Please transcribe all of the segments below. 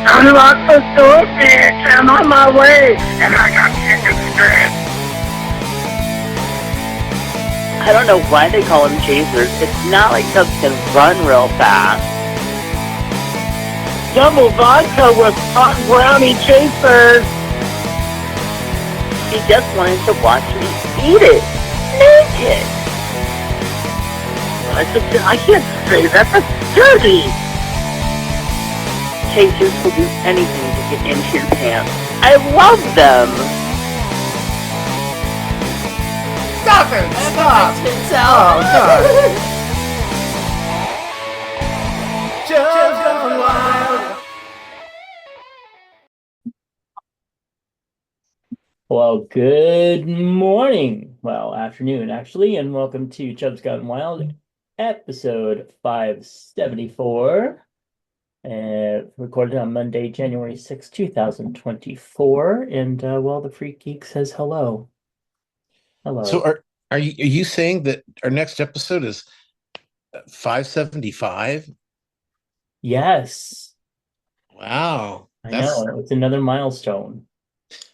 Unlock the door, bitch. I'm on my way, and I got chicken strips. I don't know why they call them chasers. It's not like Chubbs can run real fast. Double vodka with hot brownie chasers. He just wanted to watch me eat it. Naked. I can't say that. That's dirty. Chasers will do anything to get into your pants. I love them. Stop it! Stop! Oh, God. Chubs Gone Wild. Well, good morning. Well, afternoon, actually, and welcome to Chubbs Gone Wild, episode 574, recorded on Monday, January 6, 2024. And, well, the Freak Geek says hello. Hello. So are you saying that our next episode is 575? Yes, Wow. I know. It's another milestone.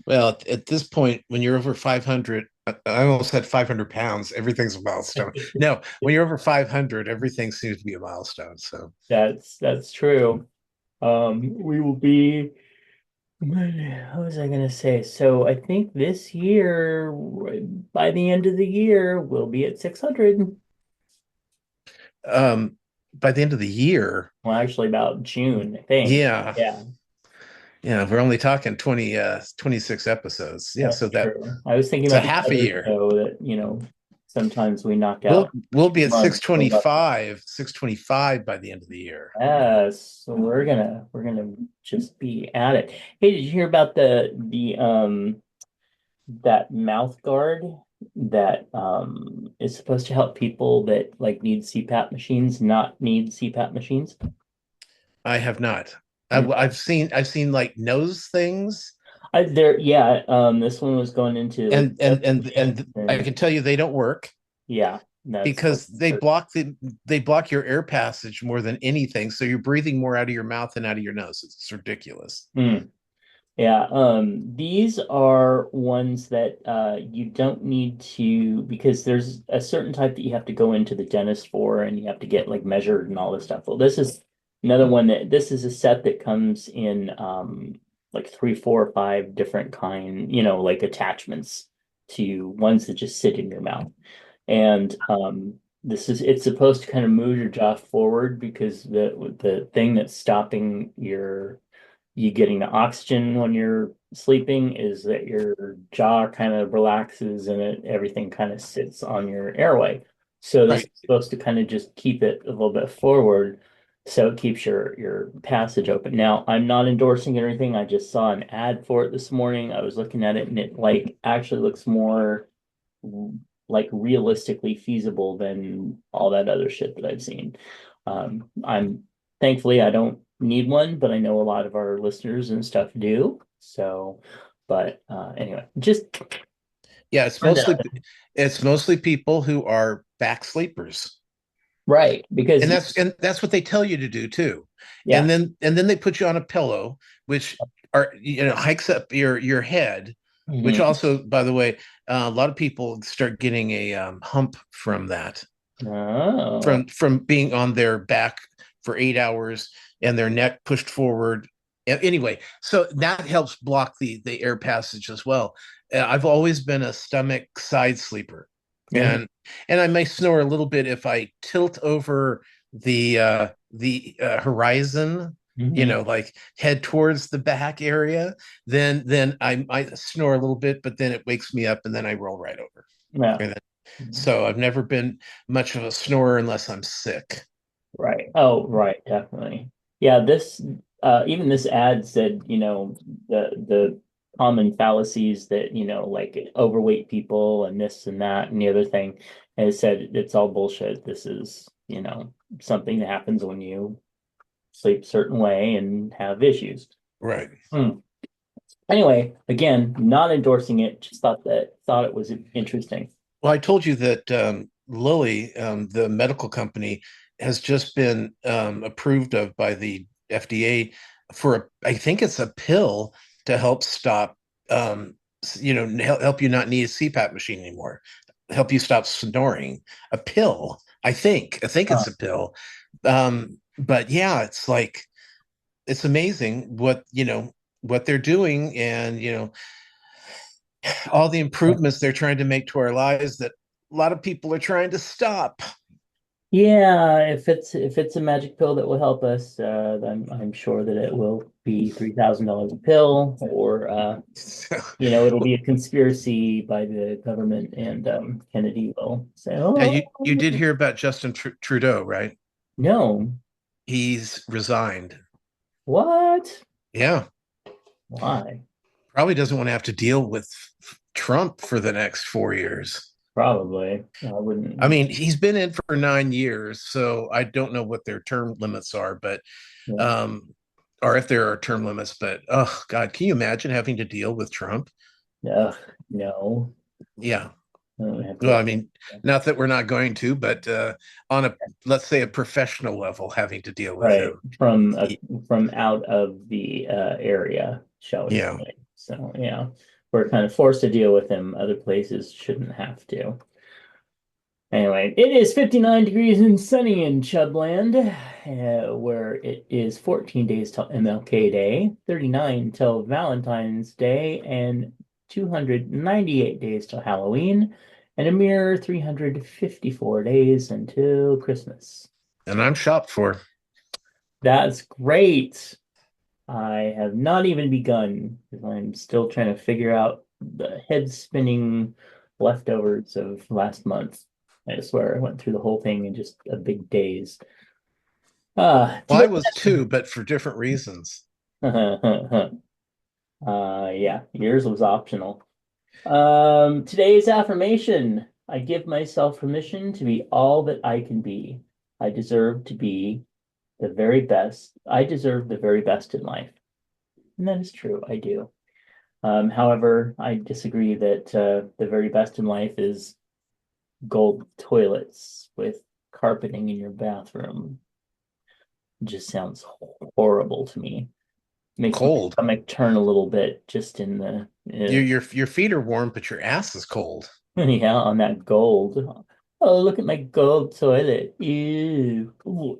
Well, at this point, when you're over 500, I almost said 500 pounds, everything's a milestone. No, when you're over 500, everything seems to be a milestone. So That's true. We will be. What was I gonna say? So I think this year, by the end of the year, we'll be at 600. by the end of the year, Well, actually, about June, I think. yeah, Yeah, we're only talking 26 episodes. Yeah, that's so that true. I was thinking it's a about the half a other year. show that sometimes we knock We'll out. we'll be at months. 625 by the end of the year. Yes, so we're gonna just be at it. Hey, did you hear about the that mouth guard that is supposed to help people that like need CPAP machines not need CPAP machines? I have not. Mm. I've seen like nose things, This one was going into like and I can tell you they don't work yeah, that's what because they block your air passage more than anything. So you're breathing more out of your mouth than out of your nose. It's ridiculous. Yeah, these are ones that you don't need to because there's a certain type that you have to go into the dentist for and you have to get like measured and all this stuff. Well, this is another one that this is a set that comes in like three, four, or five different like attachments to ones that just sit in your mouth. And it's supposed to kind of move your jaw forward because the thing that's stopping you getting the oxygen when you're sleeping is that your jaw kind of relaxes and everything kind of sits on your airway. So this Right. is supposed to kind of just keep it a little bit forward so it keeps your passage open. Now, I'm not endorsing it or anything. I just saw an ad for it this morning. I was looking at it and it like actually looks more like realistically feasible than all that other shit that I've seen. I'm thankfully I don't need one, but I know a lot of our listeners and stuff do. So, but anyway, just Yeah, find out. it's mostly people who are back sleepers. Right, because And that's what they tell you to do too. yeah, And then they put you on a pillow, which hikes up your head, which mhm. also, by the way, a lot of people start getting a hump from that, Oh, from being on their back for 8 hours and their neck pushed forward. Anyway, so that helps block the air passage as well. I've always been a stomach side sleeper, mhm, and I may snore a little bit if I tilt over the horizon, mhm. like head towards the back area. Then I might snore a little bit, but then it wakes me up, and then I roll right over. Yeah, And so I've never been much of a snorer unless I'm sick. right. Oh, right, definitely. Yeah, this even this ad said, the common fallacies that, like overweight people and this and that and the other thing. And it said it's all bullshit. This is, something that happens when you sleep a certain way and have issues. Right. Hmm. Anyway, again, not endorsing it, just thought it was interesting. Well, I told you that Lilly, the medical company, has just been approved of by the FDA I think it's a pill to help stop, help you not need a CPAP machine anymore, help you stop snoring. A pill, I think Huh. it's a pill. But yeah, it's like it's amazing what they're doing, and all the improvements they're trying to make to our lives that a lot of people are trying to stop. Yeah, if it's a magic pill that will help us, I'm sure that it will be $3,000 a pill, or it'll be a conspiracy by the government, and Kennedy will say, Now, "Oh, you did hear about Justin Trudeau, right? no, He's resigned. what? Yeah, Why? probably doesn't want to have to deal with Trump for the next 4 years. Probably. I I wouldn't. mean, he's been in for 9 years, so I don't know what their term limits are, but Yeah. um, or if there are term limits. But oh God, can you imagine having to deal with Trump? Ugh, no. Yeah. I don't have Well, to. I mean, not that we're not going to, but on a let's say a professional level, having to deal with Right. him. From out of the area, shall we Yeah. say. So yeah, we're kind of forced to deal with him. Other places shouldn't have to. Anyway, it is 59 degrees and sunny in Chubland, where it is 14 days till MLK Day, 39 till Valentine's Day, and 298 days till Halloween, and a mere 354 days until Christmas. And I'm shopped for. That's great. I have not even begun because I'm still trying to figure out the head spinning leftovers of last month. I swear I went through the whole thing in just a big daze. Well, I Today, was too, but for different reasons. yeah, yours was optional. Today's affirmation. I give myself permission to be all that I can be. I deserve to be the very best. I deserve the very best in life. And that is true. I do. However, I disagree that the very best in life is gold toilets with carpeting in your bathroom. It just sounds horrible to me. Makes my Cold. stomach turn a little bit just in the Your feet are warm, but your ass is cold. yeah, on that gold. Oh, look at my gold toilet. Ew. Ooh.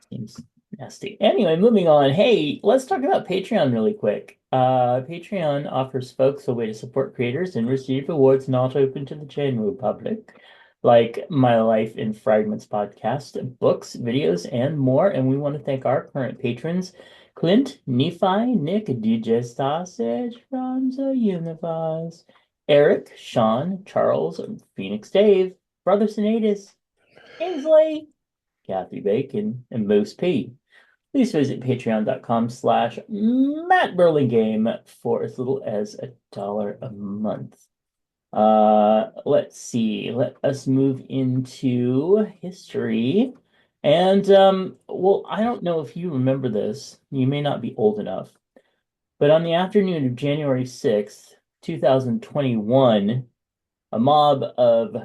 Seems nasty. Anyway, moving on. Hey, let's talk about Patreon really quick. Patreon offers folks a way to support creators and receive awards not open to the general public, like My Life in Fragments podcast, books, videos, and more. And we want to thank our current patrons, Clint, Nephi, Nick, DJ Sausage from the Universe, Eric, Sean, Charles, Phoenix Dave, Brother Sinatus, Ainsley, Kathy Bacon, and Moose P. Please visit patreon.com/Matt Burlingame for as little as $1 a month. Let's see. Let us move into history. And well, I don't know if you remember this. You may not be old enough. But on the afternoon of January 6th, 2021, a mob of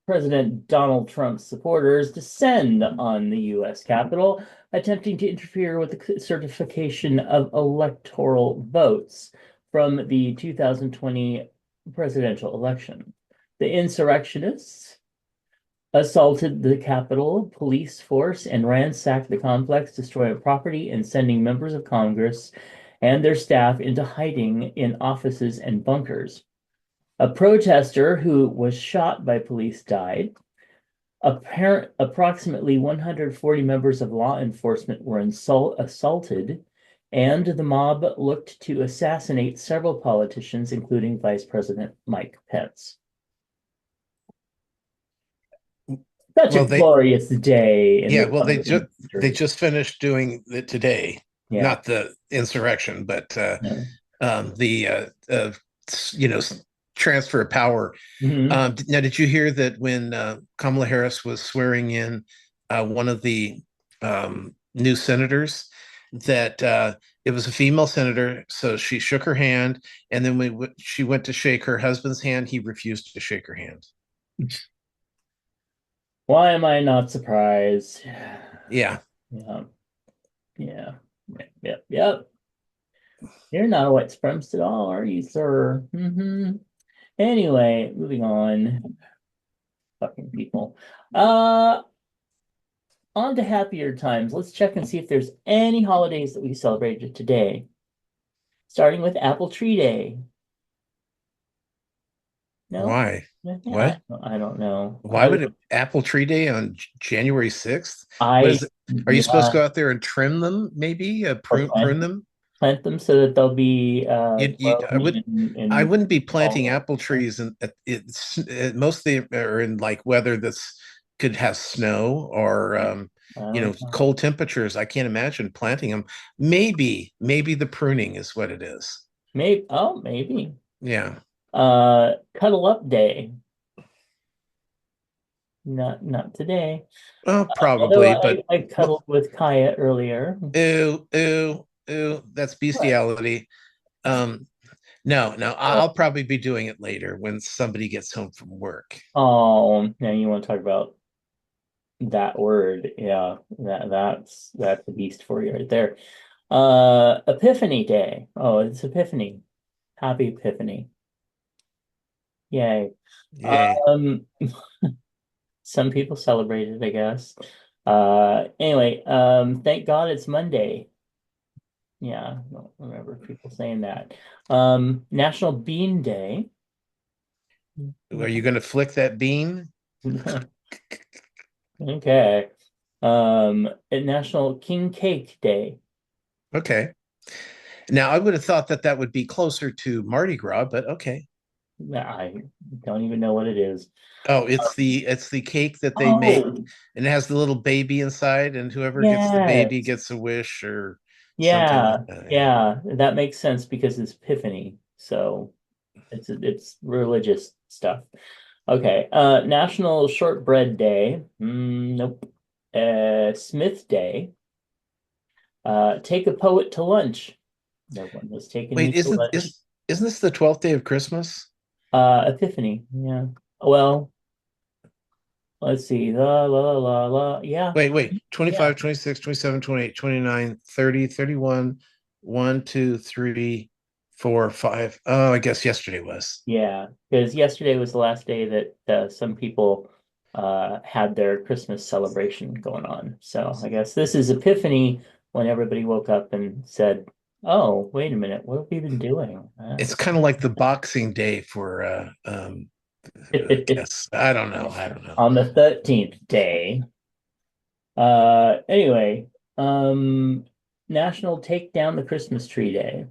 President Donald Trump's supporters descend on the U.S. Capitol, attempting to interfere with the certification of electoral votes from the 2020 presidential election. The insurrectionists assaulted the Capitol police force and ransacked the complex, destroying property and sending members of Congress and their staff into hiding in offices and bunkers. A protester who was shot by police died. Approximately 140 members of law enforcement were assaulted, and the mob looked to assassinate several politicians, including Vice President Mike Pence. Such a Well, glorious day in yeah, well, Republican they history. just finished doing it today, Yeah. not the insurrection, but Yeah. the you know transfer of power. Mhm. Now, did you hear that when Kamala Harris was swearing in one of the new senators, that it was a female senator, so she shook her hand, and then when she went to shake her husband's hand, he refused to shake her hand. Why am I not surprised? Yeah. Yeah. Yeah. Yep. You're not a white supremacist at all, are you, sir? Anyway, moving on. Fucking people. On to happier times. Let's check and see if there's any holidays that we celebrated today. Starting with Apple Tree Day. No? Why? Yeah, What? I don't know. Why would it Apple Tree Day on January 6th? What I is it? Are you supposed to go out there and trim them, maybe? or Prune them? plant them so that they'll be growing I in wouldn't be planting fall. apple trees and mostly are in like weather that's could have snow or Uh, cold temperatures. I can't imagine planting them. Maybe the pruning is what it is. maybe. Yeah. Cuddle Up Day. Not today. Well, Although probably, but I cuddled with Kaya earlier. ew, that's What? bestiality. Um, no, I'll probably be doing it later when somebody gets home from work. Oh, now you want to talk about that word? Yeah, that's a beast for you right there. Epiphany Day. Oh, it's Epiphany. Happy Epiphany. Yay. Yay. Um, some people celebrate it, I guess. Anyway, thank God it's Monday. Yeah, I don't remember people saying that. National Bean Day. Are you going to flick that bean? Okay. National King Cake Day. Okay. Now, I would have thought that that would be closer to Mardi Gras, but okay. I don't even know what it is. Oh, it's the cake that they make, Oh, and it has the little baby inside, and whoever gets the baby yes. gets a wish or something Yeah, like that. Yeah. yeah, that makes sense because it's Epiphany. So it's religious stuff. Okay. National Shortbread Day. Nope. Smith Day. Take a poet to lunch. No one was taking me Wait, to lunch. isn't this the 12th day of Christmas? Epiphany. Yeah. Well, let's see. La. Yeah. Wait, Yeah. 25, 26, 27, 28, 29, 30, 31, 1, 2, 3, 4, 5. Oh, I guess yesterday was. Yeah. Because yesterday was the last day that some people had their Christmas celebration going on. So I guess this is Epiphany when everybody woke up and said, "Oh, wait a minute, what have we been doing?" It's kind of like the Boxing Day for I guess. I don't know. I don't know. On the 13th day. Anyway, um, National Take Down the Christmas Tree Day.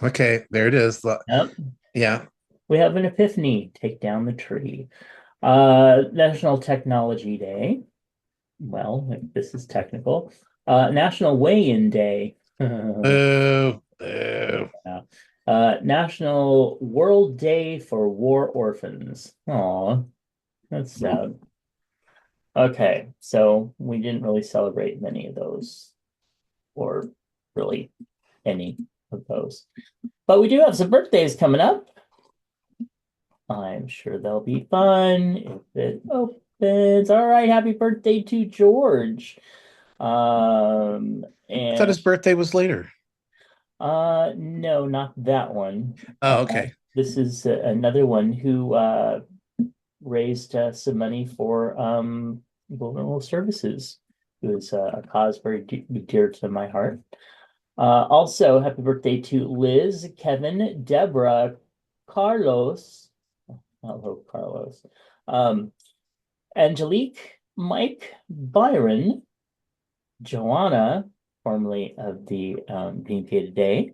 Okay, there it is. Yep. Yeah. We have an epiphany, take down the tree. National Technology Day. Well, this is technical. National Weigh-In Day. Oh, oh. Yeah. National World Day for War Orphans. Aw, that's sad. Okay, so we didn't really celebrate many of those, or really any of those. But we do have some birthdays coming up. I'm sure they'll be fun if it opens. All right, happy birthday to George. I thought And his birthday was later. no, not that one. Oh, okay. This is another one who raised some money for vulnerable services. It was a cause very dear to my heart. Also, happy birthday to Liz, Kevin, Deborah, Carlos. Hello, Carlos. Angelique, Mike, Byron, Joanna, formerly of the BNK Today,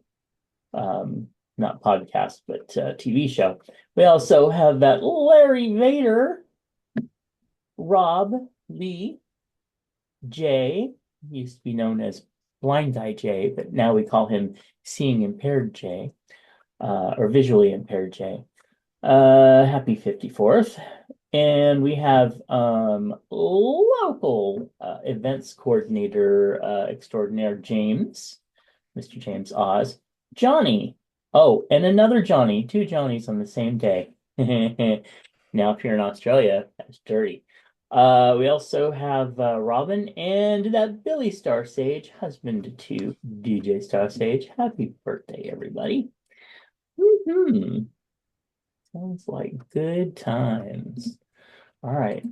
not podcast, but TV show. We also have that Larry Vader, Rob, Lee, Jay, used to be known as Blind Eye Jay, but now we call him Seeing Impaired Jay, or Visually Impaired Jay. Happy 54th. And we have local events coordinator extraordinaire James, Mr. James Oz, Johnny. Oh, and another Johnny, two Johnnies on the same day. Now, if you're in Australia, that's dirty. We also have Robin and that Billy Star Sage, husband to DJ Star Sage. Happy birthday, everybody. Woohoo. Sounds like good times. All right.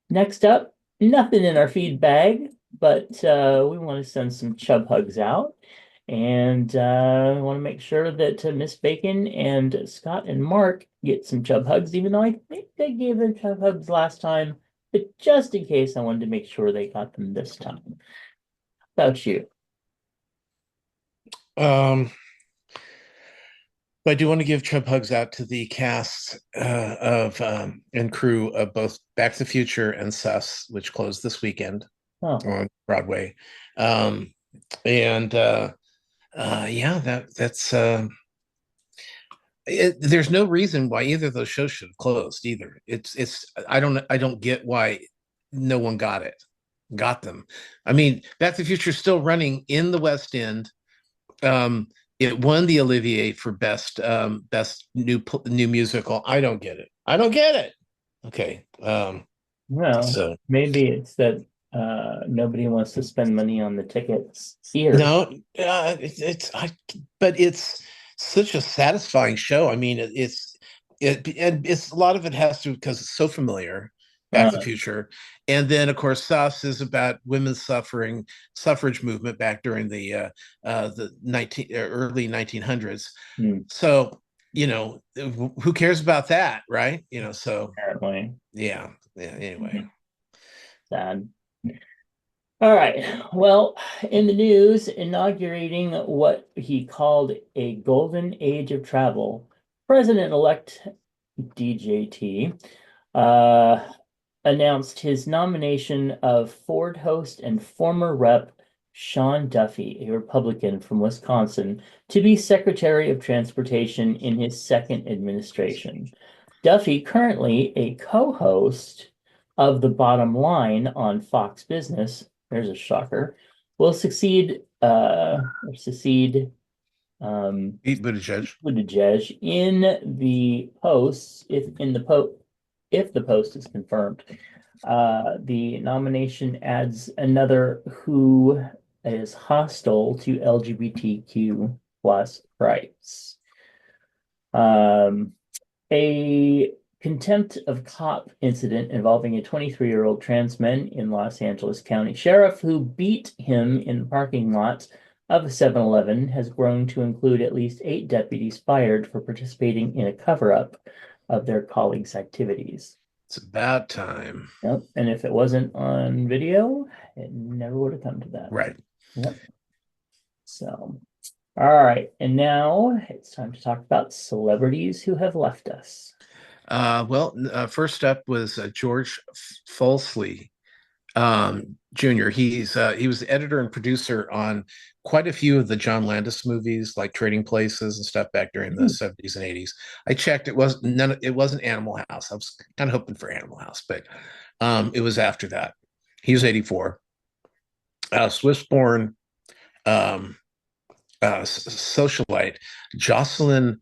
Next up, nothing in our feed bag, but we want to send some chub hugs out. And we want to make sure that Miss Bacon and Scott and Mark get some chub hugs, even though I think they gave them chub hugs last time. But just in case, I wanted to make sure they got them this time. How about you? Um, but I do want to give chub hugs out to the cast of and crew of both Back to the Future and Sus, which closed this weekend Oh, on Broadway. Um, and yeah, that's there's no reason why either of those shows should have closed either. It's I don't get why no one got them. I mean, Back to the Future is still running in the West End. Um, it won the Olivier for best new musical. I don't get it. I don't get it. Okay. well, So maybe it's that nobody wants to spend money on the tickets here. no, but it's such a satisfying show. I mean, and it's a lot of it has to because it's so familiar. Back to the Uh, Future, and then of course, SAS is about women's suffrage movement back during the early 1900s. hmm, So who cares about that, right? So apparently. yeah. Anyway, Mhm. Sad. All right. Well, in the news, inaugurating what he called a golden age of travel, President-elect DJT uh, announced his nomination of Ford host and former Rep. Sean Duffy, a Republican from Wisconsin, to be Secretary of Transportation in his second administration. Duffy, currently a co-host of The Bottom Line on Fox Business, there's a shocker, will succeed Pete Buttigieg. Buttigieg in the posts if the post is confirmed. The nomination adds another who is hostile to LGBTQ plus rights. Um, a contempt of cop incident involving a 23-year-old trans man in Los Angeles County Sheriff who beat him in the parking lot of a 7-Eleven has grown to include at least 8 deputies fired for participating in a cover-up of their colleagues' activities. It's about time. Yep. And if it wasn't on video, it never would have come to that. Right. Yep. So, all right. And now it's time to talk about celebrities who have left us. First up was George Folsley Jr. He was the editor and producer on quite a few of the John Landis movies, like Trading Places and stuff back during the 70s and 80s. I checked; it wasn't Animal House. I was kind of hoping for Animal House, but it was after that. He was 84. Swiss-born um, socialite Jocelyn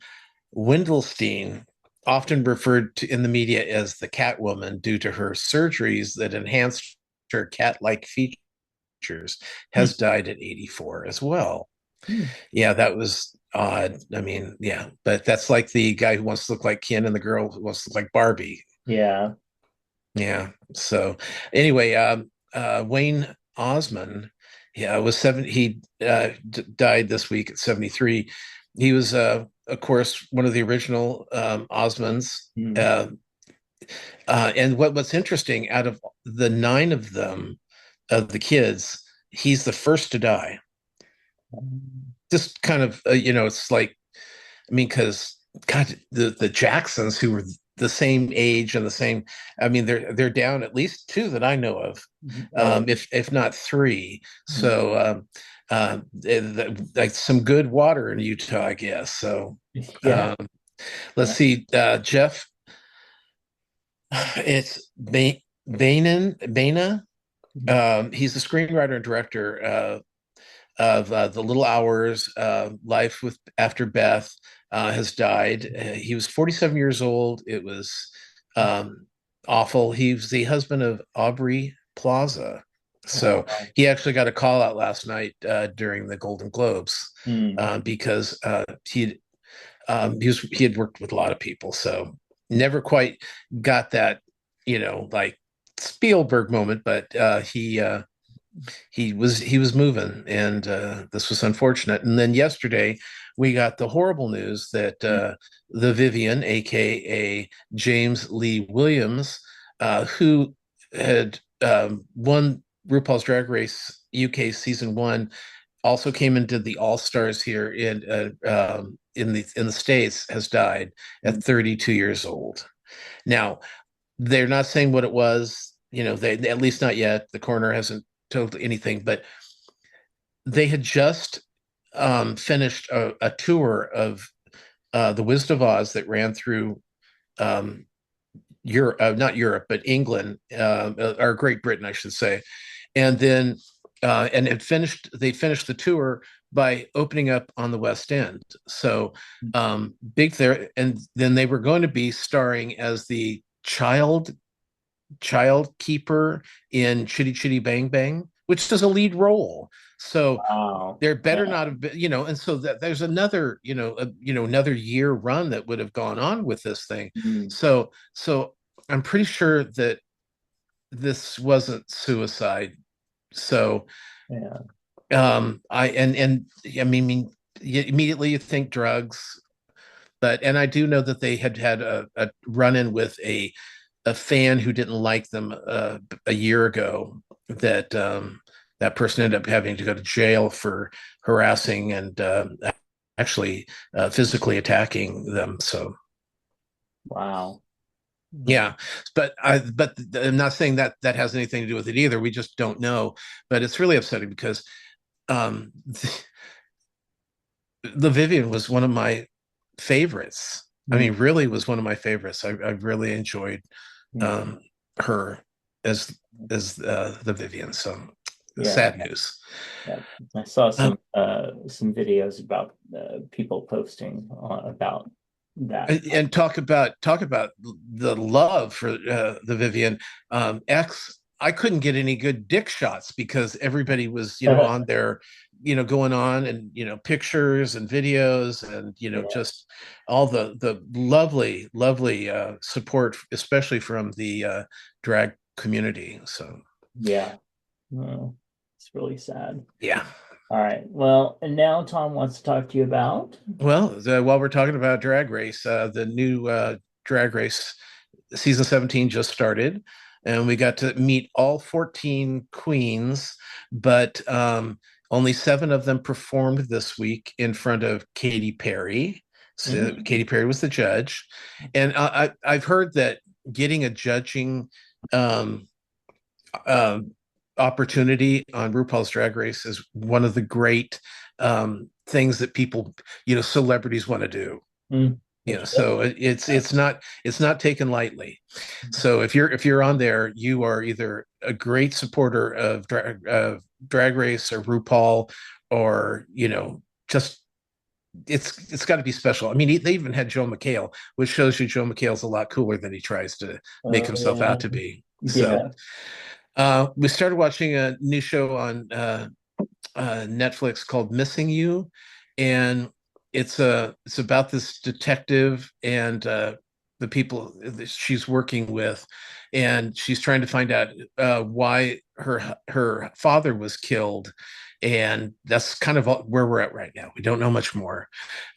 Windelstein, often referred to in the media as the Catwoman due to her surgeries that enhanced her cat-like features, has died at 84 as well. Hmm. Yeah, that was odd. I mean, yeah, but that's like the guy who wants to look like Ken and the girl who wants to look like Barbie. Yeah. Yeah. So anyway, Wayne Osmond, yeah, was he died this week at 73. He was, of course, one of the original Osmonds. Hmm. And what's interesting, out of the 9 of them, of the kids, he's the first to die. Just kind of, it's like, I mean, because God, the Jacksons, who were the same age and the same, I mean, they're down at least 2 that I know of, if not 3. So like some good water in Utah, I guess. So Yeah. let's see, Jeff. It's Baina. He's the screenwriter and director of The Little Hours, Life with After Beth, has died. He was 47 years old. It was awful. He was the husband of Aubrey Plaza. So Wow. he actually got a call out last night during the Golden Globes Hmm. because he had worked with a lot of people, so never quite got that, like Spielberg moment, but he was moving, and this was unfortunate. And then yesterday we got the horrible news that the Vivian, aka James Lee Williams, who had won RuPaul's Drag Race UK season 1, also came and did the All Stars here in the States, has died Hmm. at 32 years old. Now, they're not saying what it was, they, at least not yet. The coroner hasn't told anything, but they had just finished a tour of the Wizard of Oz that ran through um, Europe, not Europe, but England, or Great Britain, I should say. And then and they finished the tour by opening up on the West End. So big there, and then they were going to be starring as the child keeper in Chitty Chitty Bang Bang, which is a lead role. So Wow. there better Yeah. not have been, and so that there's another, another year run that would have gone on with this thing. Hmm. So I'm pretty sure that this wasn't suicide. So Yeah. I mean, immediately you think drugs, and I do know that they had had a run-in with a fan who didn't like them a year ago. That person ended up having to go to jail for harassing and actually physically attacking them. So Wow. yeah, but I'm not saying that that has anything to do with it either. We just don't know. But it's really upsetting because um, the Vivian was one of my favorites. I Hmm. mean, really was one of my favorites. I really enjoyed Yeah. um, her as the Vivian. So Yeah. sad news. Yeah. I saw Um, some videos about people posting about that. and talk about the love for the Vivian. X, I couldn't get any good dick shots because everybody was, on there, going on, and pictures and videos, and Yeah. just all the lovely, lovely support, especially from the drag community. So Yeah. Oh, it's really sad. yeah. All right. Well, and now Tom wants to talk to you about. Well, while we're talking about Drag Race, the new Drag Race season 17 just started, and we got to meet all 14 queens, but only 7 of them performed this week in front of Katy Perry. So Mm. Katy Perry was the judge, and I've heard that getting a judging um, um, opportunity on RuPaul's Drag Race is one of the great things that people, celebrities want to do. Mm. It So should. it's not taken lightly. So if you're on there, you are either a great supporter of Drag Race or RuPaul, or just it's got to be special. I mean, they even had Joe McHale, which shows you Joe McHale's a lot cooler than he tries to make Oh himself yeah. out to be. So Yeah. we started watching a new show on Netflix called Missing You, and it's about this detective and the people that she's working with, and she's trying to find out why her father was killed, and that's kind of where we're at right now. We don't know much more,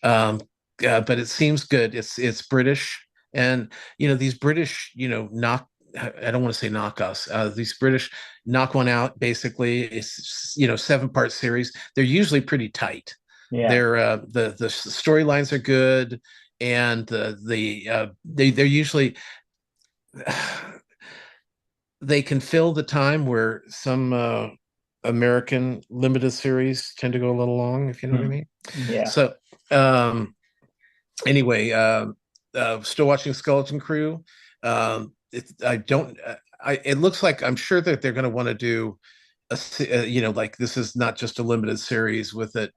but it seems good. It's British, and these British, knock. I don't want to say knockoffs. These British knock one out. Basically, it's 7-part series. They're usually pretty tight. Yeah. They're the storylines are good, and they're usually they can fill the time where some American limited series tend to go a little long, if you know what I Mm. mean. Yeah. So anyway, still watching Skeleton Crew. I don't. It looks like I'm sure that they're going to want to do like this is not just a limited series with it.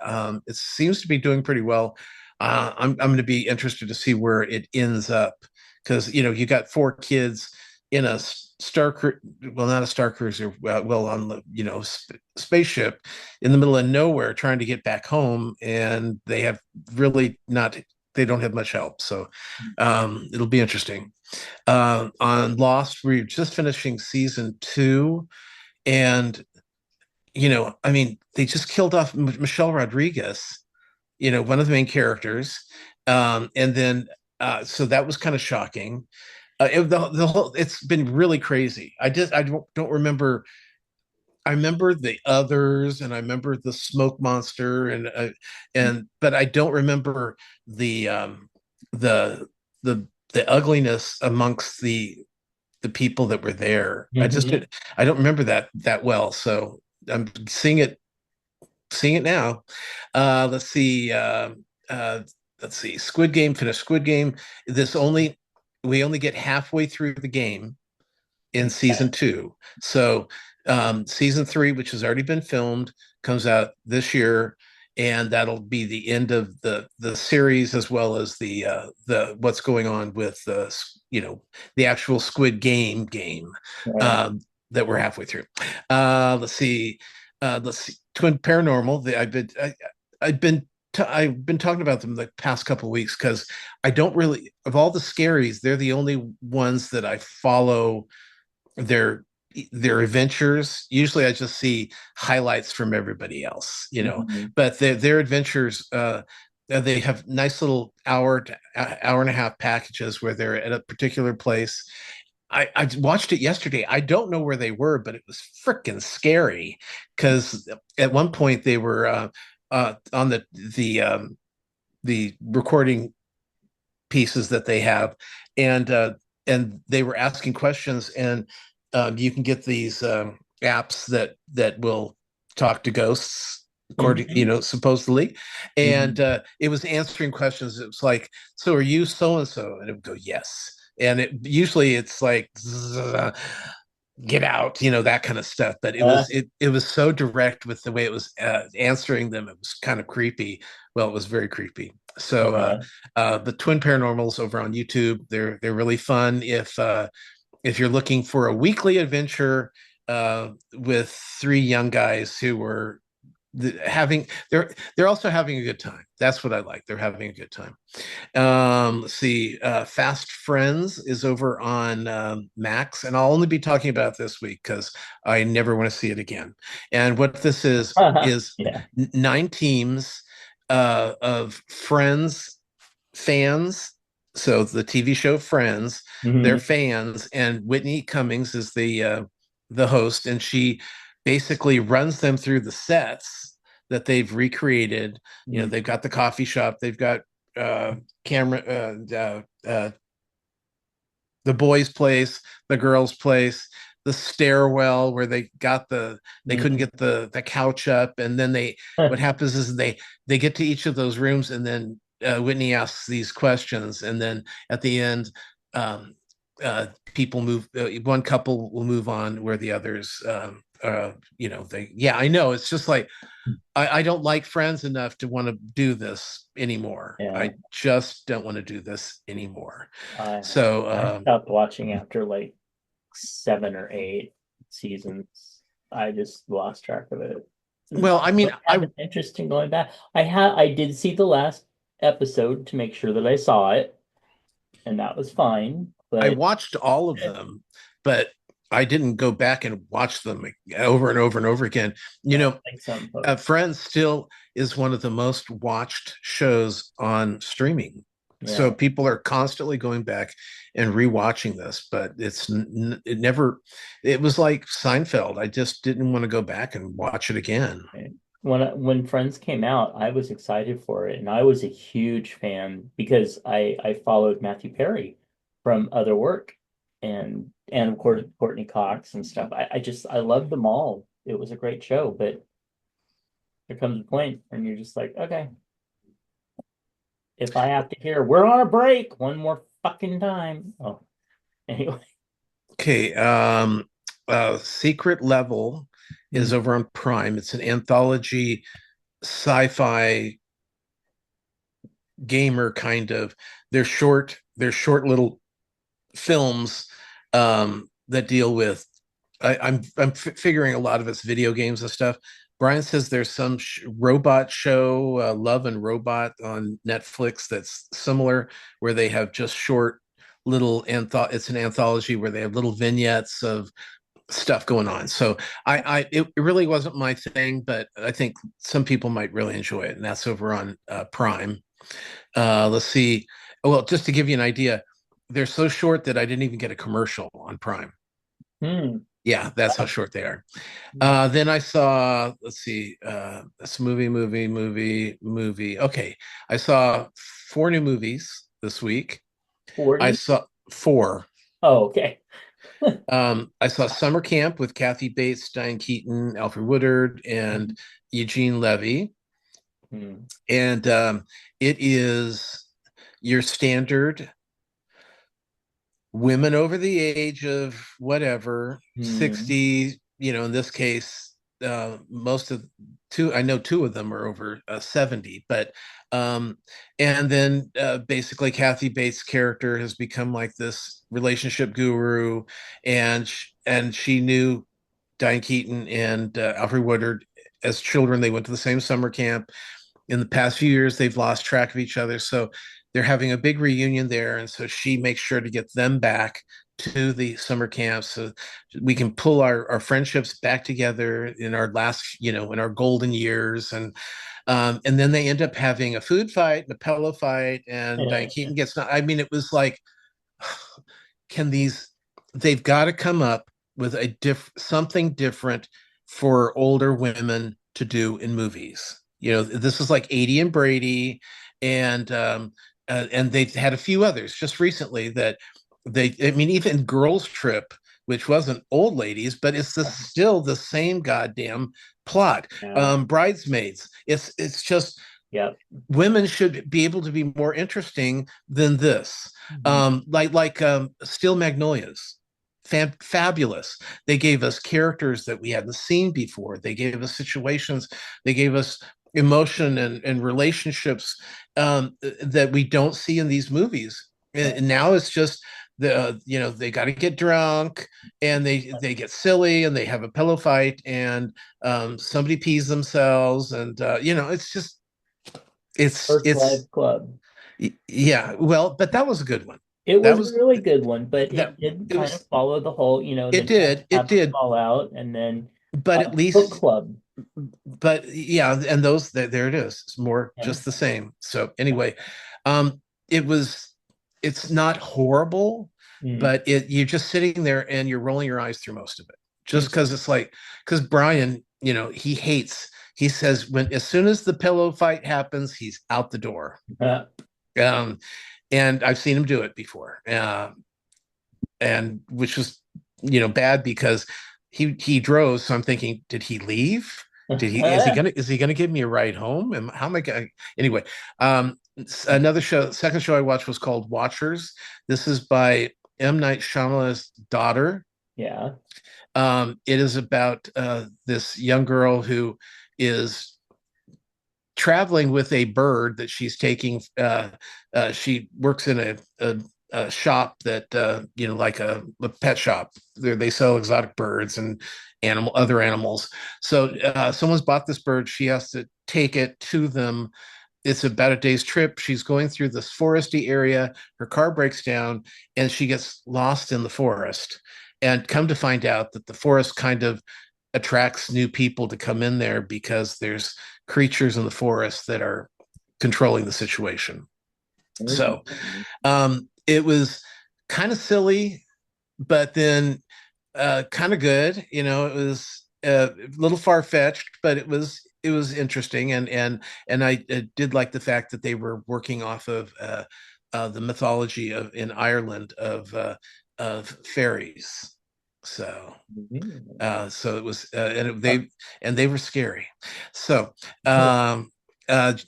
It seems to be doing pretty well. I'm going to be interested to see where it ends up, because you got 4 kids in a well, not a star cruiser, well, on the spaceship in the middle of nowhere, trying to get back home, and they have really not. They don't have much help, so it'll be interesting. On Lost, we're just finishing season 2, and I mean, they just killed off Michelle Rodriguez, one of the main characters, and then so that was kind of shocking. The whole it's been really crazy. I don't remember. I remember the others, and I remember the smoke monster, and but I don't remember the the the the ugliness amongst the people that were there. Mhm. I don't remember that well. So I'm seeing it now. Let's see. Uh, let's see. Squid Game, finished Squid Game. This only We only get halfway through the game in season 2. So season 3, which has already been filmed, comes out this year, and that'll be the end of the series, as well as the what's going on with the actual Squid Game Right. um, that we're halfway through. Let's see. Let's see. Twin Paranormal. I've been talking about them the past couple of weeks because I don't really, of all the scaries, they're the only ones that I follow their their adventures. Usually I just see highlights from everybody else, Mhm. but their adventures, they have nice little hour and a half packages where they're at a particular place. I watched it yesterday. I don't know where they were, but it was freaking scary because at one point they were on the recording pieces that they have, and they were asking questions, and you can get these apps that will talk to ghosts, according, Mhm. supposedly, and Mhm. it was answering questions. It was like, so are you so and so, and it would go yes, and it's like get out, that kind of stuff. But it was so direct with the way it was answering them. It was kind of creepy. Well, it was very creepy. So Uh, the Twin Paranormals over on YouTube, they're really fun. If you're looking for a weekly adventure with 3 young guys who were having they're also having a good time. That's what I like. They're having a good time. Let's see. Fast Friends is over on Max, and I'll only be talking about this week because I never want to see it again. And what this is yeah. 9 teams of Friends fans. So the TV show Friends, they're Mhm. fans, and Whitney Cummings is the host, and she basically runs them through the sets that they've recreated. They've Mhm. got the coffee shop, they've got camera, the boys' place, the girls' place, the stairwell where they couldn't Mhm. get the couch up, and then what happens is they get to each of those rooms, and then Whitney asks these questions, and then at the end, um, people move. One couple will move on where the others. I know it's just like I don't like Friends enough to want to do this anymore. Yeah. I just don't want to do this anymore. I So, I stopped watching after like 7 or 8 seasons. I just lost track of it. well, I mean, But have an interest in going back. I did see the last episode to make sure that I saw it, and that was fine. I But watched all of them, but I didn't go back and watch them over and over and over again. You yeah, know, like some folks. Friends still is one of the most watched shows on streaming. So Yeah. people are constantly going back and rewatching this, but it never, it was like Seinfeld. I just didn't want to go back and watch it again. Right. When Friends came out, I was excited for it, and I was a huge fan because I followed Matthew Perry from other work, and of course Courtney Cox and stuff. I loved them all. It was a great show, but there comes a point when you're just like, okay, if I have to hear we're on a break one more fucking time. Oh, anyway. Okay. Secret Level is over on Prime. It's an anthology sci-fi gamer kind of. They're short little films that deal with. I'm figuring a lot of it's video games and stuff. Brian says there's some robot show, Love and Robot, on Netflix that's similar, where they have just short little it's an anthology where they have little vignettes of stuff going on. So it really wasn't my thing, but I think some people might really enjoy it, and that's over on Prime. Let's see. Well, just to give you an idea, they're so short that I didn't even get a commercial on Prime. Hmm. Yeah, that's how short they are. Then I saw, let's see, this movie. Okay, I saw 4 new movies this week. 40? I saw 4. Oh, okay. I saw Summer Camp with Kathy Bates, Diane Keaton, Alfred Woodard, and Eugene Levy. Hmm. And it is your standard women over the age of whatever, Hmm. 60, in this case, most of I know 2 of them are over 70, but and then basically Kathy Bates' character has become like this relationship guru, and she knew Diane Keaton and Alfred Woodard as children. They went to the same summer camp. In the past few years, they've lost track of each other. So they're having a big reunion there. And so she makes sure to get them back to the summer camp so we can pull our friendships back together in our last, in our golden years. And then they end up having a food fight and a pillow fight. And Diane Keaton gets, I mean, it was like, can they've got to come up with something different for older women to do in movies. This is like 80 and Brady, and they've had a few others just recently that I mean, even Girls Trip, which wasn't old ladies, but it's still the same goddamn plot. Yeah. Bridesmaids. It's just Yep. women should be able to be more interesting than this. Like Steel Magnolias, fabulous. They gave us characters that we hadn't seen before. They gave us situations. They gave us emotion and relationships that we don't see in these movies. And now it's just they got to get drunk, and they get silly, and they have a pillow fight, and somebody pees themselves, and it's just First it's Life Club. yeah, well, but that was a good one. It That was a was really good one, but that it did it kind of was follow the whole, it then you did it have to did fall out and then but at book least club. but yeah, and those there it is. It's more Yeah. just the same. So anyway, um it was it's not horrible, Mm. but you're just sitting there and you're rolling your eyes through most of it. Just Mm. because it's like, because Brian, he says, when as soon as the pillow fight happens, he's out the door. Uh, Um and I've seen him do it before. And which was bad because he drove, so I'm thinking, did he leave? Did he is he gonna give me a ride home? And how am I gonna anyway? Another second show I watched was called Watchers. This is by M. Night Shyamalan's daughter. yeah. It is about this young girl who is traveling with a bird that she's taking. She works in a shop that like a pet shop. They sell exotic birds and other animals. So someone's bought this bird. She has to take it to them. It's about a day's trip. She's going through this foresty area. Her car breaks down, and she gets lost in the forest. And come to find out that the forest kind of attracts new people to come in there because there's creatures in the forest that are controlling the situation. So it was kind of silly, but then kind of good. It was a little far fetched, but it was interesting, and I did like the fact that they were working off of the mythology in Ireland of fairies. So so it was, and they were scary. So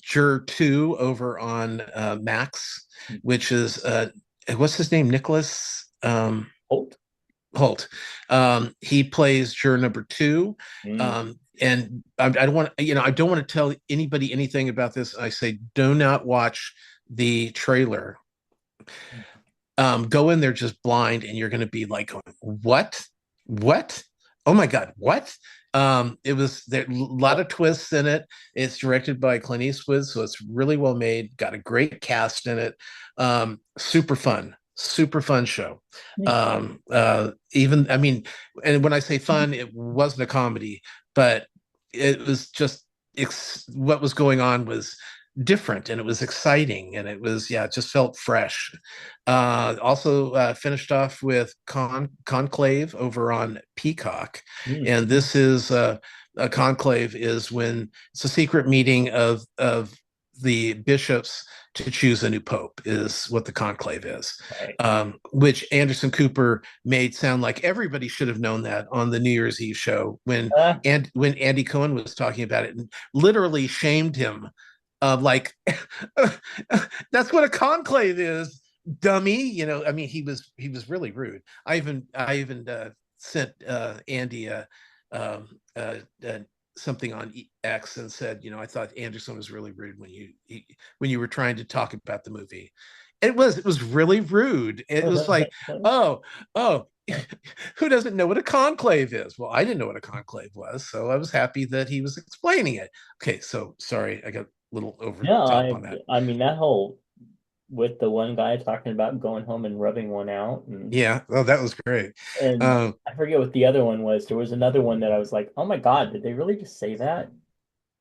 Juror 2 over on Max, which is what's his name? Nicholas Holt. Holt. He plays juror number 2. Mm. And I don't want I don't want to tell anybody anything about this. I say do not watch the trailer. Go in there just blind, and you're going to be like, going, what? Oh my God, what? It was there a lot of twists in it. It's directed by Clint Eastwood, so it's really well made. Got a great cast in it. Super fun show. Even I mean, and when I say fun, it wasn't a comedy, but it was just what was going on was different, and it was exciting, and it was, yeah, it just felt fresh. Also finished off with Conclave over on Peacock, and this is a conclave is when it's a secret meeting of the bishops to choose a new pope, is what the conclave is. Right. Which Anderson Cooper made sound like everybody should have known that on the New Year's Eve show when when Andy Cohen was talking about it, and literally shamed him of like, that's what a conclave is, dummy. I mean, he was really rude. I even sent Andy something on X and said, I thought Anderson was really rude when you were trying to talk about the movie. It was really rude. It was like, oh, who doesn't know what a conclave is? Well, I didn't know what a conclave was, so I was happy that he was explaining it. Okay, so sorry, I got a little over No, top on that. I mean that whole with the one guy talking about going home and rubbing one out, Yeah, oh, that was great. and I forget what the other one was. There was another one that I was like, oh my God, did they really just say that?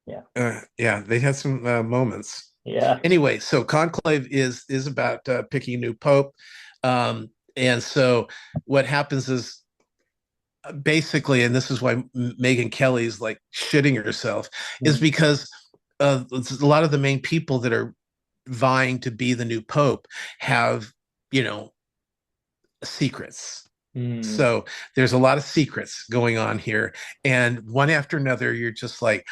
Yeah. Yeah, they had some moments. Yeah. Anyway, so conclave is about picking a new pope, and so what happens is basically, and this is why Megyn Kelly's like shitting herself, is because a lot of the main people that are vying to be the new pope have, secrets. So there's a lot of secrets going on here, and one after another, you're just like,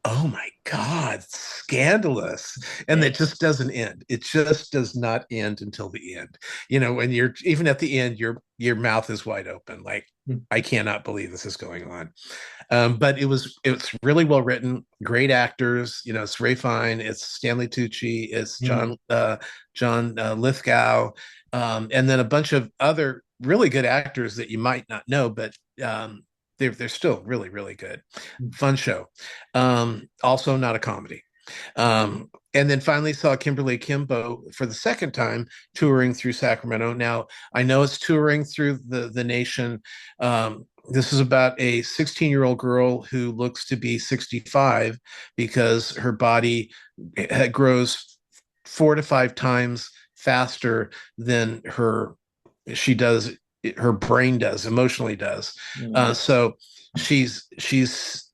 oh my God, scandalous. And it just doesn't end. It just does not end until the end. When you're even at the end, your mouth is wide open. Like, I cannot believe this is going on. But it's really well written, great actors. It's Ray Fine, it's Stanley Tucci, it's John Lithgow, and then a bunch of other really good actors that you might not know, but they're still really, really good. Fun show. Also not a comedy. And then finally saw Kimberly Kimbo for the second time touring through Sacramento. Now, I know it's touring through the nation. This is about a 16-year-old girl who looks to be 65 because her body grows 4 to 5 times faster than her brain does, emotionally does. So she's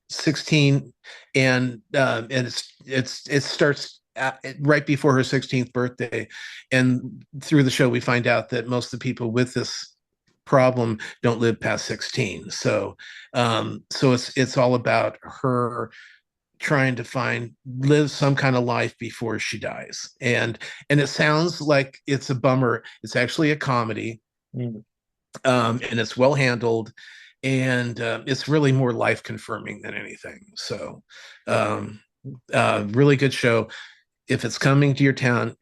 16, and it starts right before her 16th birthday, and through the show we find out that most of the people with this problem don't live past 16. So it's all about her trying to live some kind of life before she dies, and it sounds like it's a bummer. It's actually a comedy. And it's well handled, and it's really more life confirming than anything. So really good show. If it's coming to your town,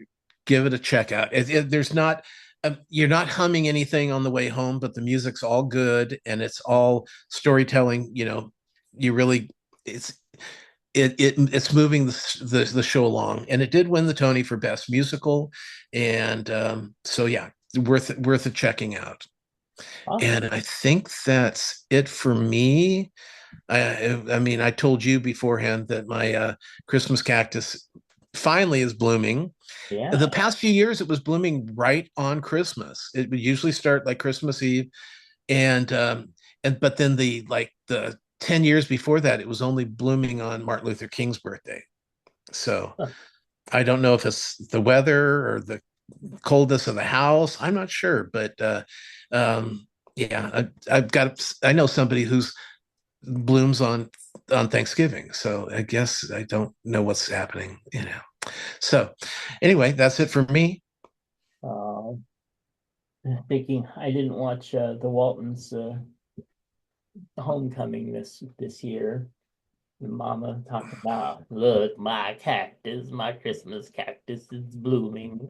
give it a check out. There's not you're not humming anything on the way home, but the music's all good, and it's all storytelling. You really it's moving the show along, and it did win the Tony for best musical, and so yeah, worth it checking out. Awesome. And I think that's it for me. I mean, I told you beforehand that my Christmas cactus finally is blooming. Yeah. The past few years, it was blooming right on Christmas. It would usually start like Christmas Eve, and but then the 10 years before that, it was only blooming on Martin Luther King's birthday. So I don't know if it's the weather or the coldness of the house. I'm not sure, but yeah, I know somebody who's blooms on Thanksgiving, so I guess I don't know what's happening. So anyway, that's it for me. Thinking I didn't watch the Waltons homecoming this year. Mama talked about, look, my cactus, my Christmas cactus is blooming.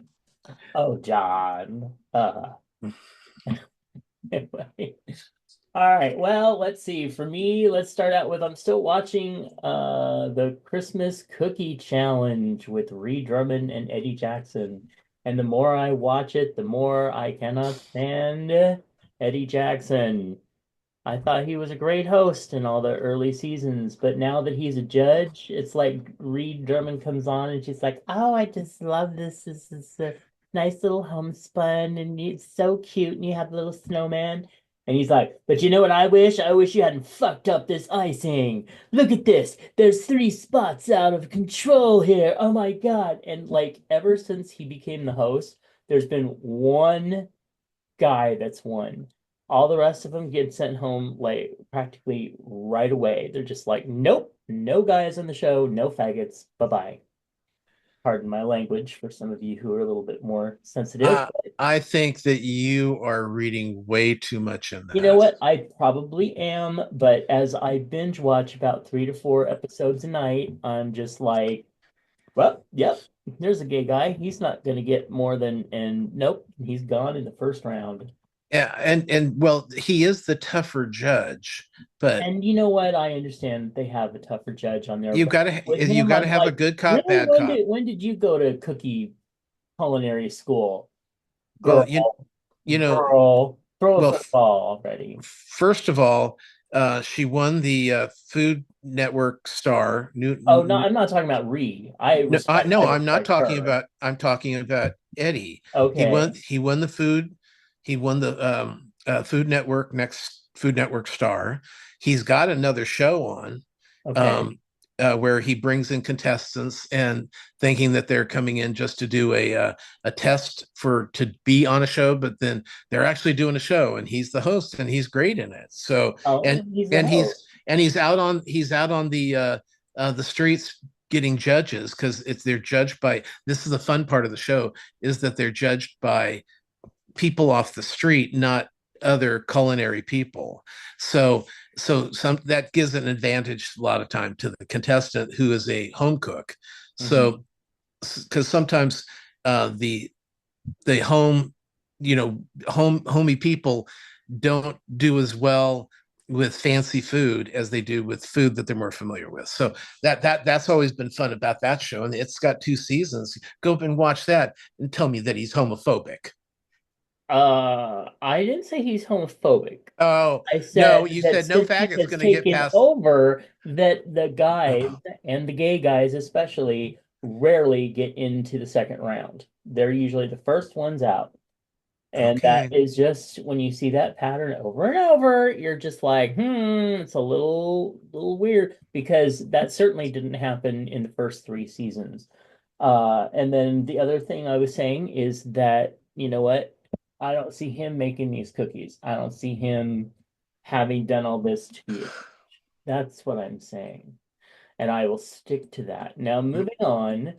Oh, John. Anyway. All right. Well, let's see. For me, let's start out with I'm still watching the Christmas Cookie Challenge with Ree Drummond and Eddie Jackson. And the more I watch it, the more I cannot stand Eddie Jackson. I thought he was a great host in all the early seasons, but now that he's a judge, it's like Reed Drummond comes on and she's like, "Oh, I just love this. This is a nice little homespun, and it's so cute, and you have a little snowman." And he's like, "But you know what I wish? I wish you hadn't fucked up this icing. Look at this. There's three spots out of control here. Oh my God." And like ever since he became the host, there's been one guy that's won. All the rest of them get sent home like practically right away. They're just like, nope, no guys on the show, no faggots, bye bye. Pardon my language for some of you who are a little bit more sensitive. Uh, I think that you are reading way too much in You know that. what? I probably am, but as I binge watch about 3 to 4 episodes a night, I'm just like, well, yep, there's a gay guy. He's not going to get more than, and nope, he's gone in the first round. Yeah, and well, he is the tougher judge, but And you know what? I understand they have a tougher judge on there, you but gotta with you him, gotta I'm have a like, good cop, really? bad cop. When did you go to cookie culinary school? Well, Girl, you know, girl, throw a well, football already. first of all, she won the Food Network star. Oh, no, I'm not talking about Ree. No, I no, I'm not respect talking her. about. I'm talking about Eddie. He won. Okay, He won the food. He won the Food Network star. He's got another show on, okay. um, where he brings in contestants and thinking that they're coming in just to do a test for to be on a show, but then they're actually doing a show, and he's the host, and he's great in it. So Oh, and he's the and host. he's out on the streets getting judges because it's they're judged by this is the fun part of the show is that they're judged by people off the street, not other culinary people. So some that gives an advantage a lot of time to the contestant who is a home cook. Hmm. So because sometimes the home homey people don't do as well with fancy food as they do with food that they're more familiar with. So that's always been fun about that show, and it's got 2 seasons. Go up and watch that and tell me that he's homophobic. I didn't say he's homophobic. Oh I no, said you that said no since he faggot's has going to get taken past. over, that the guys and the gay guys especially rarely get into the second round. They're usually the first ones out. And that Okay. is just when you see that pattern over and over, you're just like, it's a little weird because that certainly didn't happen in the first 3 seasons. And then the other thing I was saying is that, you know what? I don't see him making these cookies. I don't see him having done all this to be. That's what I'm saying. And I will stick to that. Now, moving on,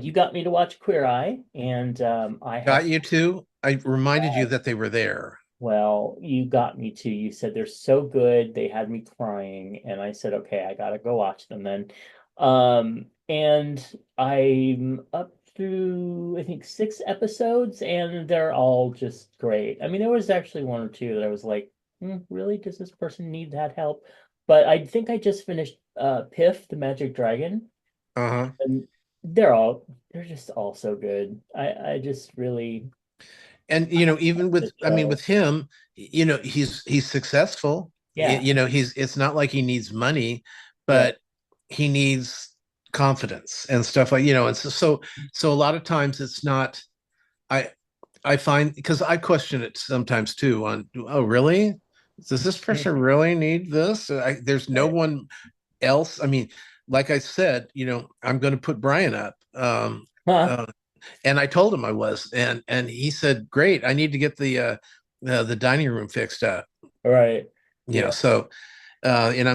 you got me to watch Queer Eye, and I have, Got you too. I reminded you that they were there. well, you got me to. You said they're so good, they had me crying, and I said, okay, I gotta go watch them then. And I'm up through, I think, 6 episodes, and they're all just great. I mean, there was actually one or two that I was like, really? Does this person need that help? But I think I just finished Piff, the Magic Dragon, Uh-huh. and they're just all so good. I just really And even the with I mean show. with him, he's successful. Yeah. He's it's not like he needs money, Right. but he needs confidence and stuff like, and so a lot of times it's not I I find because I question it sometimes too on, oh really? Does this person really need this? There's no Right. one else. I mean, like I said, I'm going to put Brian up. Huh. Uh, and I told him I was, and he said, "Great, I need to get the dining room fixed up." Right. Yeah. So and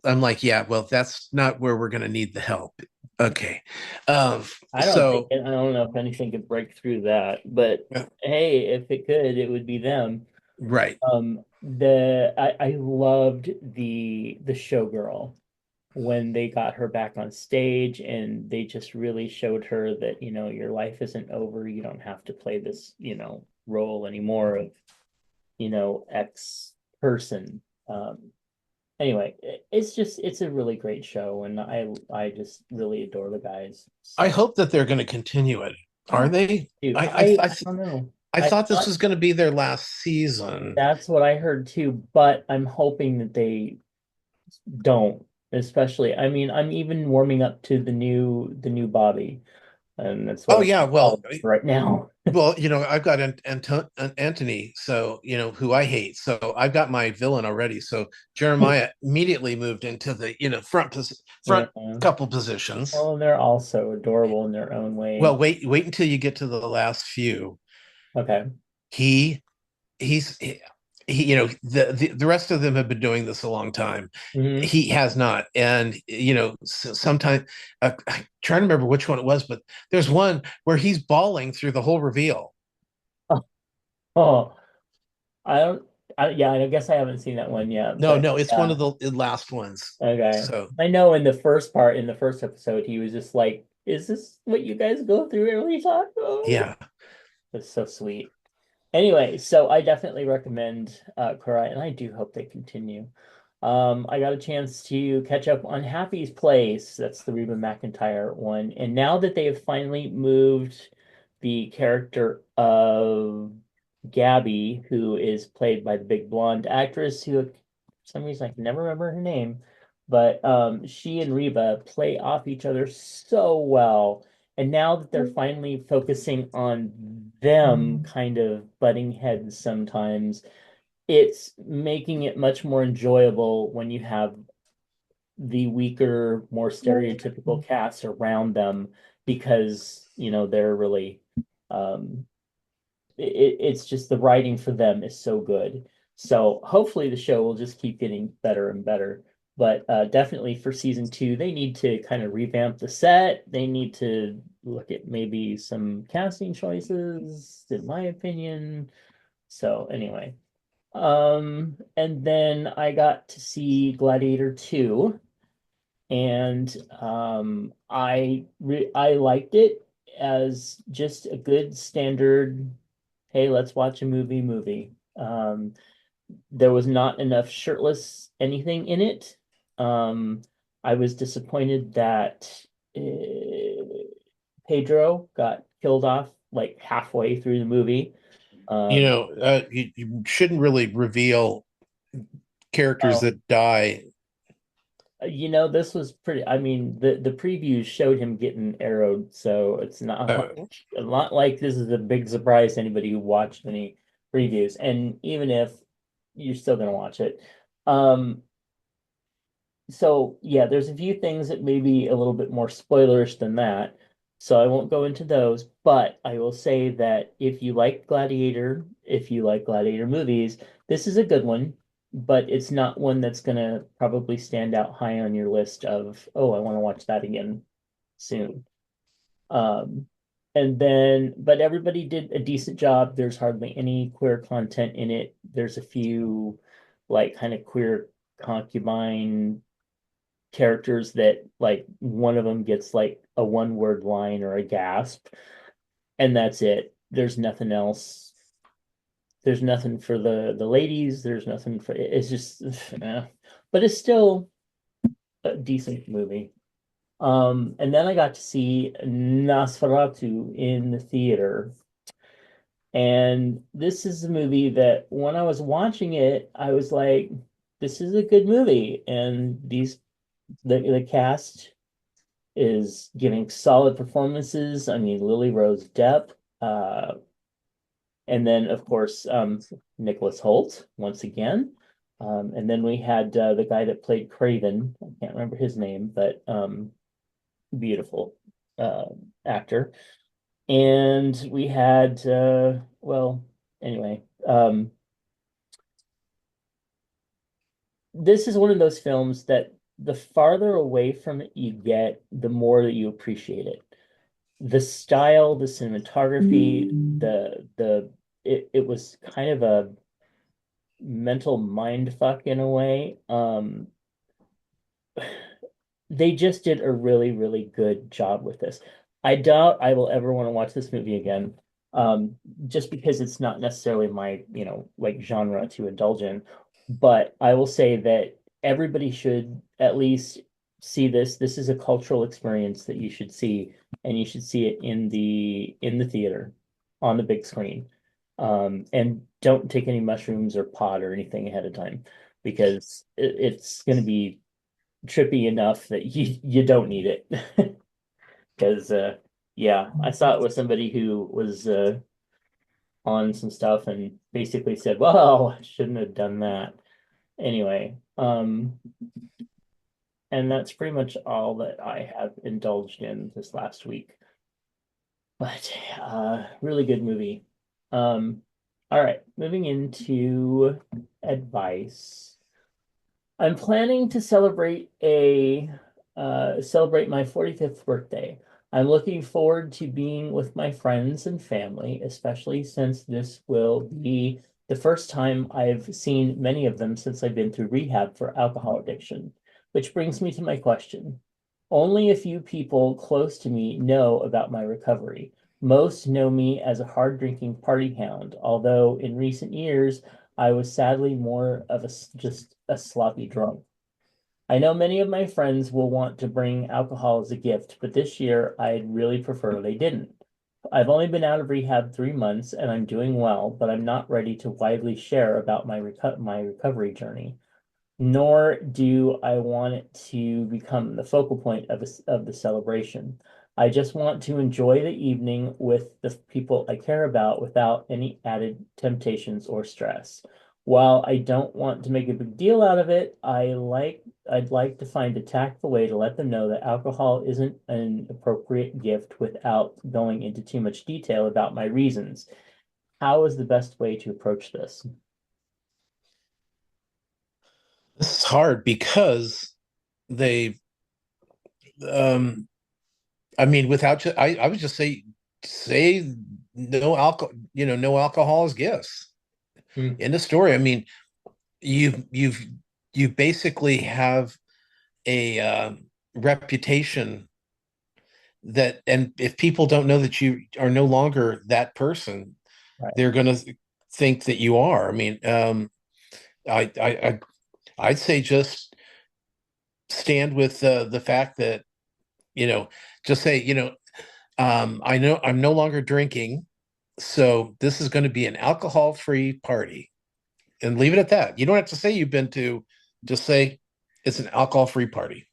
I'm like, yeah, well, that's not where we're going to need the help. Okay, um, so I don't know if anything could break through that, but uh, hey, if it could, it would be them. right, I loved the showgirl. when they got her back on stage and they just really showed her that, your life isn't over. You don't have to play this, role anymore of, X person. Anyway, it's a really great show, and I just really adore the guys. I So hope that they're going to continue it. Are they? dude, I I I I, don't know. I I thought this thought was going to be their last season. that's what I heard too, but I'm hoping that they don't. Especially, I mean, I'm even warming up to the new Bobby, and that's what Oh I'm yeah, gonna call well, him right now. I've got Anthony, so who I hate. So I've got my villain already. So Jeremiah immediately moved into the Yeah. front couple positions. Well, they're also adorable in their own way. Well, wait until you get to the last few. Okay. He he's the rest of them have been doing this a long time. Hmm. He has not, and sometimes I'm trying to remember which one it was, but there's one where he's bawling through the whole reveal. Oh, I don't. Yeah, I guess I haven't seen that one yet, No, but no, it's one yeah. of the last ones. Okay. So I know in the first part, in the first episode, he was just like, "Is this what you guys go through every time?" Oh, yeah, that's so sweet. Anyway, so I definitely recommend Korai, and I do hope they continue. I got a chance to catch up on Happy's Place. That's the Reba McEntire one. And now that they have finally moved the character of Gabby, who is played by the big blonde actress who, for some reason, I can never remember her name, but she and Reba play off each other so well. And now that they're finally focusing on them kind of butting heads sometimes, it's making it much more enjoyable when you have the weaker, more stereotypical cast around them because, they're really it's just the writing for them is so good. So hopefully the show will just keep getting better and better. But definitely for season two, they need to kind of revamp the set. They need to look at maybe some casting choices, in my opinion. So anyway, and then I got to see Gladiator 2, and I liked it as just a good standard, hey, let's watch a movie. There was not enough shirtless anything in it. Um, I was disappointed that Pedro got killed off like halfway through the movie. Um, you shouldn't really reveal characters oh, that die. this was pretty. I mean, the previews showed him getting arrowed, so it's not Uh, like this is a big surprise to anybody who watched any previews. And even if you're still gonna watch it, um, so yeah, there's a few things that may be a little bit more spoilerish than that. So I won't go into those, but I will say that if you like Gladiator movies, this is a good one, but it's not one that's gonna probably stand out high on your list of, oh, I want to watch that again soon. Um, and then, but everybody did a decent job. There's hardly any queer content in it. There's a few like kind of queer concubine characters that like one of them gets like a one word line or a gasp, and that's it. There's nothing else. There's nothing for the ladies. There's nothing for it's just but it's still a decent movie. And then I got to see Nosferatu in the theater. And this is a movie that when I was watching it, I was like, this is a good movie. And the cast is giving solid performances. I mean, Lily Rose Depp, and then of course Nicholas Hoult once again. And then we had the guy that played Craven. I can't remember his name, but beautiful uh, actor. And we had well, anyway, this is one of those films that the farther away from it you get, the more that you appreciate it. The style, the cinematography, it was kind of a mental mind fuck in a way. they just did a really, really good job with this. I doubt I will ever want to watch this movie again, just because it's not necessarily my, like genre to indulge in. But I will say that everybody should at least see this. This is a cultural experience that you should see, and you should see it in the theater on the big screen. And don't take any mushrooms or pot or anything ahead of time because it's going to be trippy enough that you don't need it. Because yeah, I saw it with somebody who was on some stuff and basically said, "Well, I shouldn't have done that." Anyway, and that's pretty much all that I have indulged in this last week. But really good movie. All right, moving into advice. I'm planning to celebrate my 45th birthday. I'm looking forward to being with my friends and family, especially since this will be the first time I've seen many of them since I've been through rehab for alcohol addiction. Which brings me to my question. Only a few people close to me know about my recovery. Most know me as a hard drinking party hound, although in recent years I was sadly more of just a sloppy drunk. I know many of my friends will want to bring alcohol as a gift, but this year I'd really prefer they didn't. I've only been out of rehab 3 months and I'm doing well, but I'm not ready to widely share about my recovery journey, nor do I want it to become the focal point of the celebration. I just want to enjoy the evening with the people I care about without any added temptations or stress. While I don't want to make a big deal out of it, I'd like to find a tactful way to let them know that alcohol isn't an appropriate gift without going into too much detail about my reasons. How is the best way to approach this? This is hard because they um I mean, I would just say no alcohol, no alcohol is gifts. Hmm. End of story. I mean, you've you basically have a reputation that, and if people don't know that you are no longer that person, Right. they're going to think that you are. I mean, I'd say just stand with the fact that, you know, just say, I know I'm no longer drinking, so this is going to be an alcohol-free party, and leave it at that. You don't have to say you've been to, just say it's an alcohol-free party,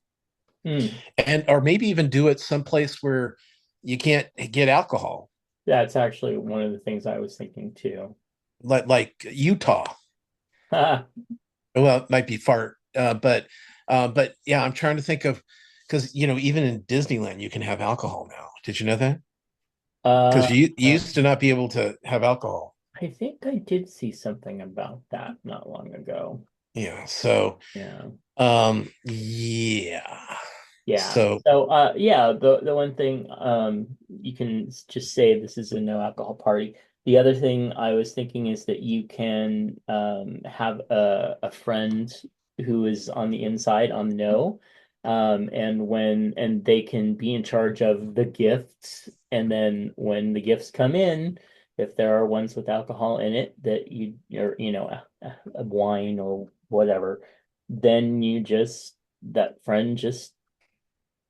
Hmm. and or maybe even do it someplace where you can't get alcohol, That's actually one of the things I was thinking too. like Utah. Ah, Well, it might be far, but yeah, I'm trying to think of, because even in Disneyland you can have alcohol now. Did you know that? uh, Because you used to not be able to have alcohol. I think I did see something about that not long ago. Yeah. So, Yeah. yeah. Yeah. So, So yeah, the one thing you can just say this is a no alcohol party. The other thing I was thinking is that you can have a friend who is on the inside on no, and they can be in charge of the gifts, and then when the gifts come in, if there are ones with alcohol in it that or a wine or whatever, then that friend just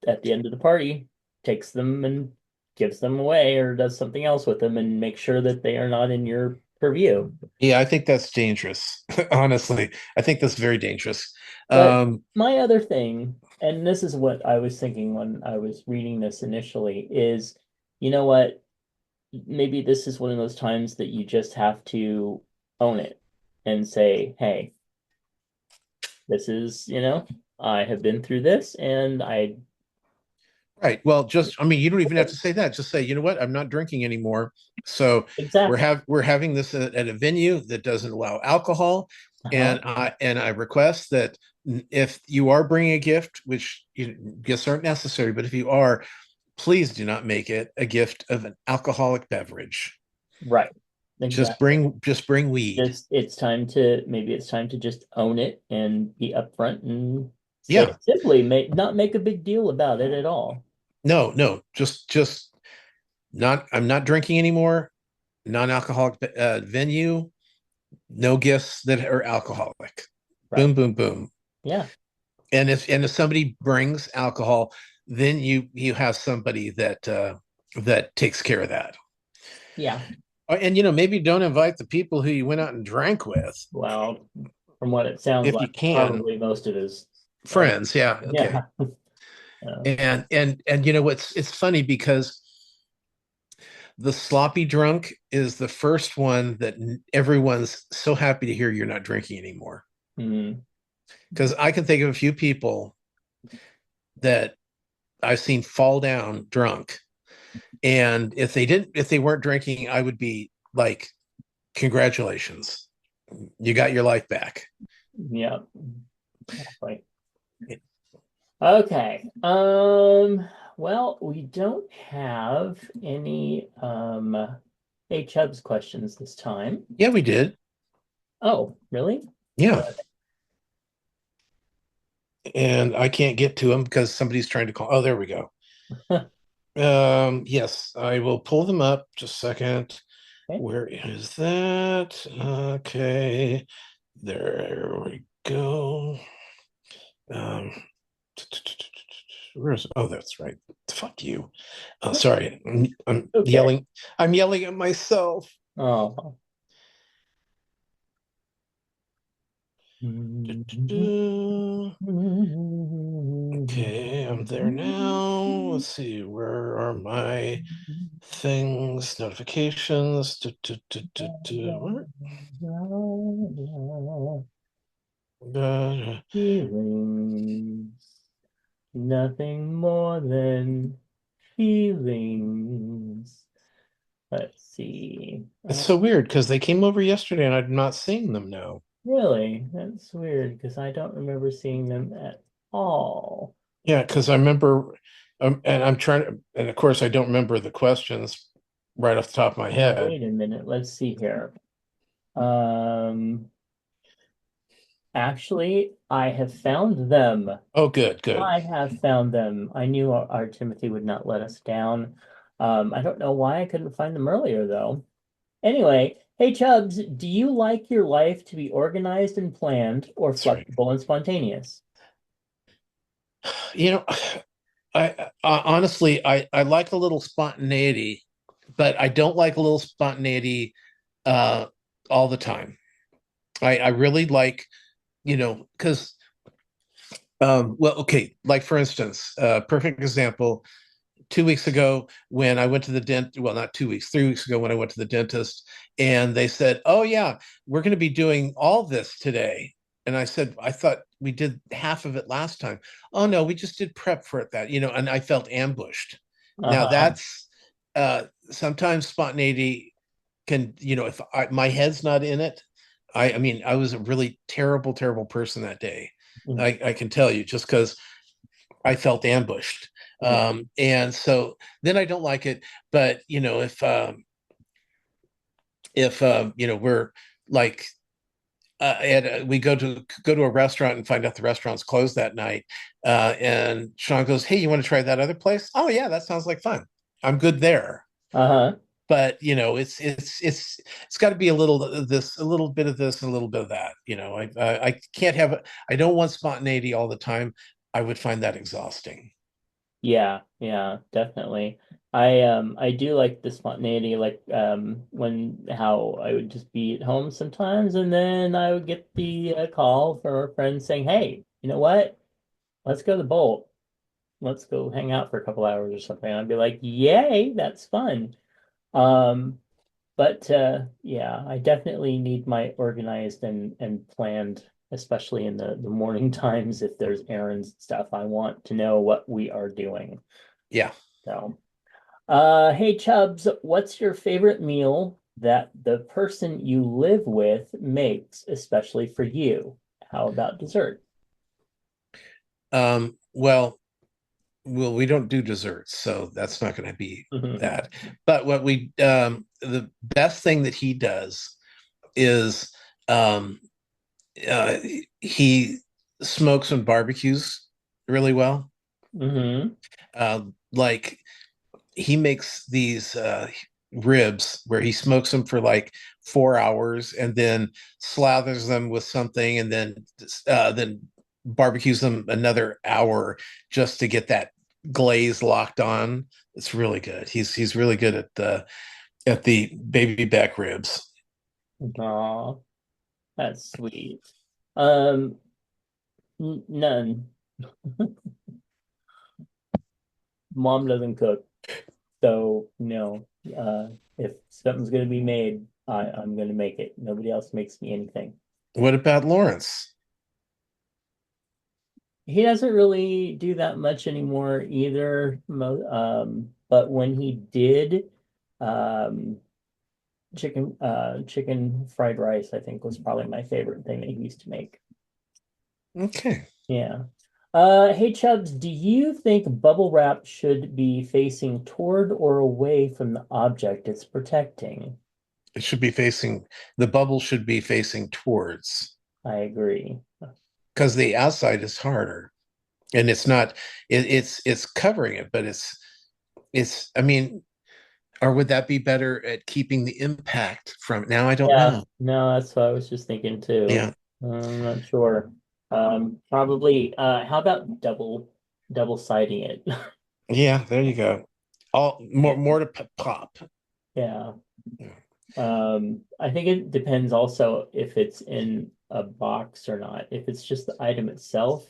at the end of the party takes them and gives them away or does something else with them and make sure that they are not in your purview. yeah, I think that's dangerous. Honestly, I think that's very dangerous. But Um, my other thing, and this is what I was thinking when I was reading this initially, is you know what? Maybe this is one of those times that you just have to own it and say, hey, this is, I have been through this and I right. Well, I mean, you don't even have to say that. Just say, you know what? I'm not drinking anymore. So exactly. we're having this at a venue that doesn't allow alcohol, Uh-huh. and I request that if you are bringing a gift, which gifts aren't necessary, but if you are, please do not make it a gift of an alcoholic beverage. Right. Just Exactly. bring weed. Maybe it's time to just own it and be upfront and So Yeah. simply not make a big deal about it at all. No, just not. I'm not drinking anymore. Non-alcoholic venue. No gifts that are alcoholic. Boom, Right. boom, boom. Yeah. And if somebody brings alcohol, then you have somebody that takes care of that. Yeah. And maybe don't invite the people who you went out and drank with Well, from what it sounds if like, you can. probably most of his Friends, yeah, okay. yeah. Uh, And what's it's funny because the sloppy drunk is the first one that everyone's so happy to hear you're not drinking anymore. mm, Because I can think of a few people that I've seen fall down drunk. And if they weren't drinking, I would be like, congratulations, you got your life back. yeah. Exactly. Okay. Well, we don't have any Hey Chubbs questions this time. Yeah, we did. Oh, really? Yeah. And I can't get to them because somebody's trying to call. Oh, there we go. Yes, I will pull them up. Just a second. Okay. Where is that? Okay, there we go. Um, where's? Oh, that's right. Fuck you. Sorry, I'm Okay. yelling. I'm yelling at myself. Oh. Okay, I'm there now. Let's see. Where are my things? Notifications. Feelings, nothing more than feelings. Let's see. It's so weird because they came over yesterday and I'm not seeing them now. Really? That's weird because I don't remember seeing them at all. Yeah, because I remember, and I'm trying to, and of course I don't remember the questions right off the top of my head. Wait a minute. Let's see here. Um, Actually, I have found them. Oh, good, good. I have found them. I knew our Timothy would not let us down. I don't know why I couldn't find them earlier, though. Anyway, hey Chubbs, do you like your life to be organized and planned or That's right. flexible and spontaneous? You know, I honestly, I like a little spontaneity, but I don't like a little spontaneity uh, all the time. I really like, because well, okay, like for instance, perfect example. 2 weeks ago, when I went to the dent, well, not 2 weeks, 3 weeks ago, when I went to the dentist, and they said, "Oh yeah, we're going to be doing all this today." And I said, "I thought we did half of it last time." "Oh no, we just did prep for it and I felt ambushed. Now Uh-huh. that's sometimes spontaneity can, if my head's not in it. I mean, I was a really terrible, terrible person that day. Mm, I can tell you, just because I felt ambushed. yeah. And so then I don't like it. But if we're like we go to a restaurant and find out the restaurant's closed that night, and Sean goes, "Hey, you want to try that other place?" "Oh yeah, that sounds like fun. I'm good there." Uh-huh. But it's got to be a little of this, a little bit of this, and a little bit of that. I can't have it. I don't want spontaneity all the time. I would find that exhausting. Yeah, yeah, definitely. I do like the spontaneity, like when how I would just be at home sometimes and then I would get the call from a friend saying, "Hey, you know what? Let's go to the bowl. Let's go hang out for a couple hours or something." I'd be like, "Yay, that's fun." Um, but yeah, I definitely need my organized and planned, especially in the morning times if there's errands and stuff. I want to know what we are doing. Yeah. So, hey Chubbs, what's your favorite meal that the person you live with makes, especially for you? How about dessert? Well, we don't do desserts, so that's not going to be that. But the best thing that he does is um, uh, he smokes and barbecues really well. Mm-hmm. Like he makes these ribs where he smokes them for like 4 hours and then slathers them with something and then barbecues them another hour just to get that glaze locked on. It's really good. He's really good at the baby back ribs. Aw, that's sweet. Um, none. Mom doesn't cook, so no. If something's gonna be made, I'm gonna make it. Nobody else makes me anything. What about Lawrence? He doesn't really do that much anymore either. But when he did, um, chicken fried rice, I think was probably my favorite thing that he used to make. Okay. Yeah. Hey Chubbs, do you think bubble wrap should be facing toward or away from the object it's protecting? It should be facing the bubble should be facing towards I agree. because the outside is harder and it's not it's covering it, but it's I mean, or would that be better at keeping the impact from it? Now I don't Yeah, know. no, that's what I was just thinking Yeah. too. I'm not sure. Probably, how about double siding it? Yeah, there you go. All Yeah. more to pop. Yeah. Yeah. I think it depends also if it's in a box or not. If it's just the item itself,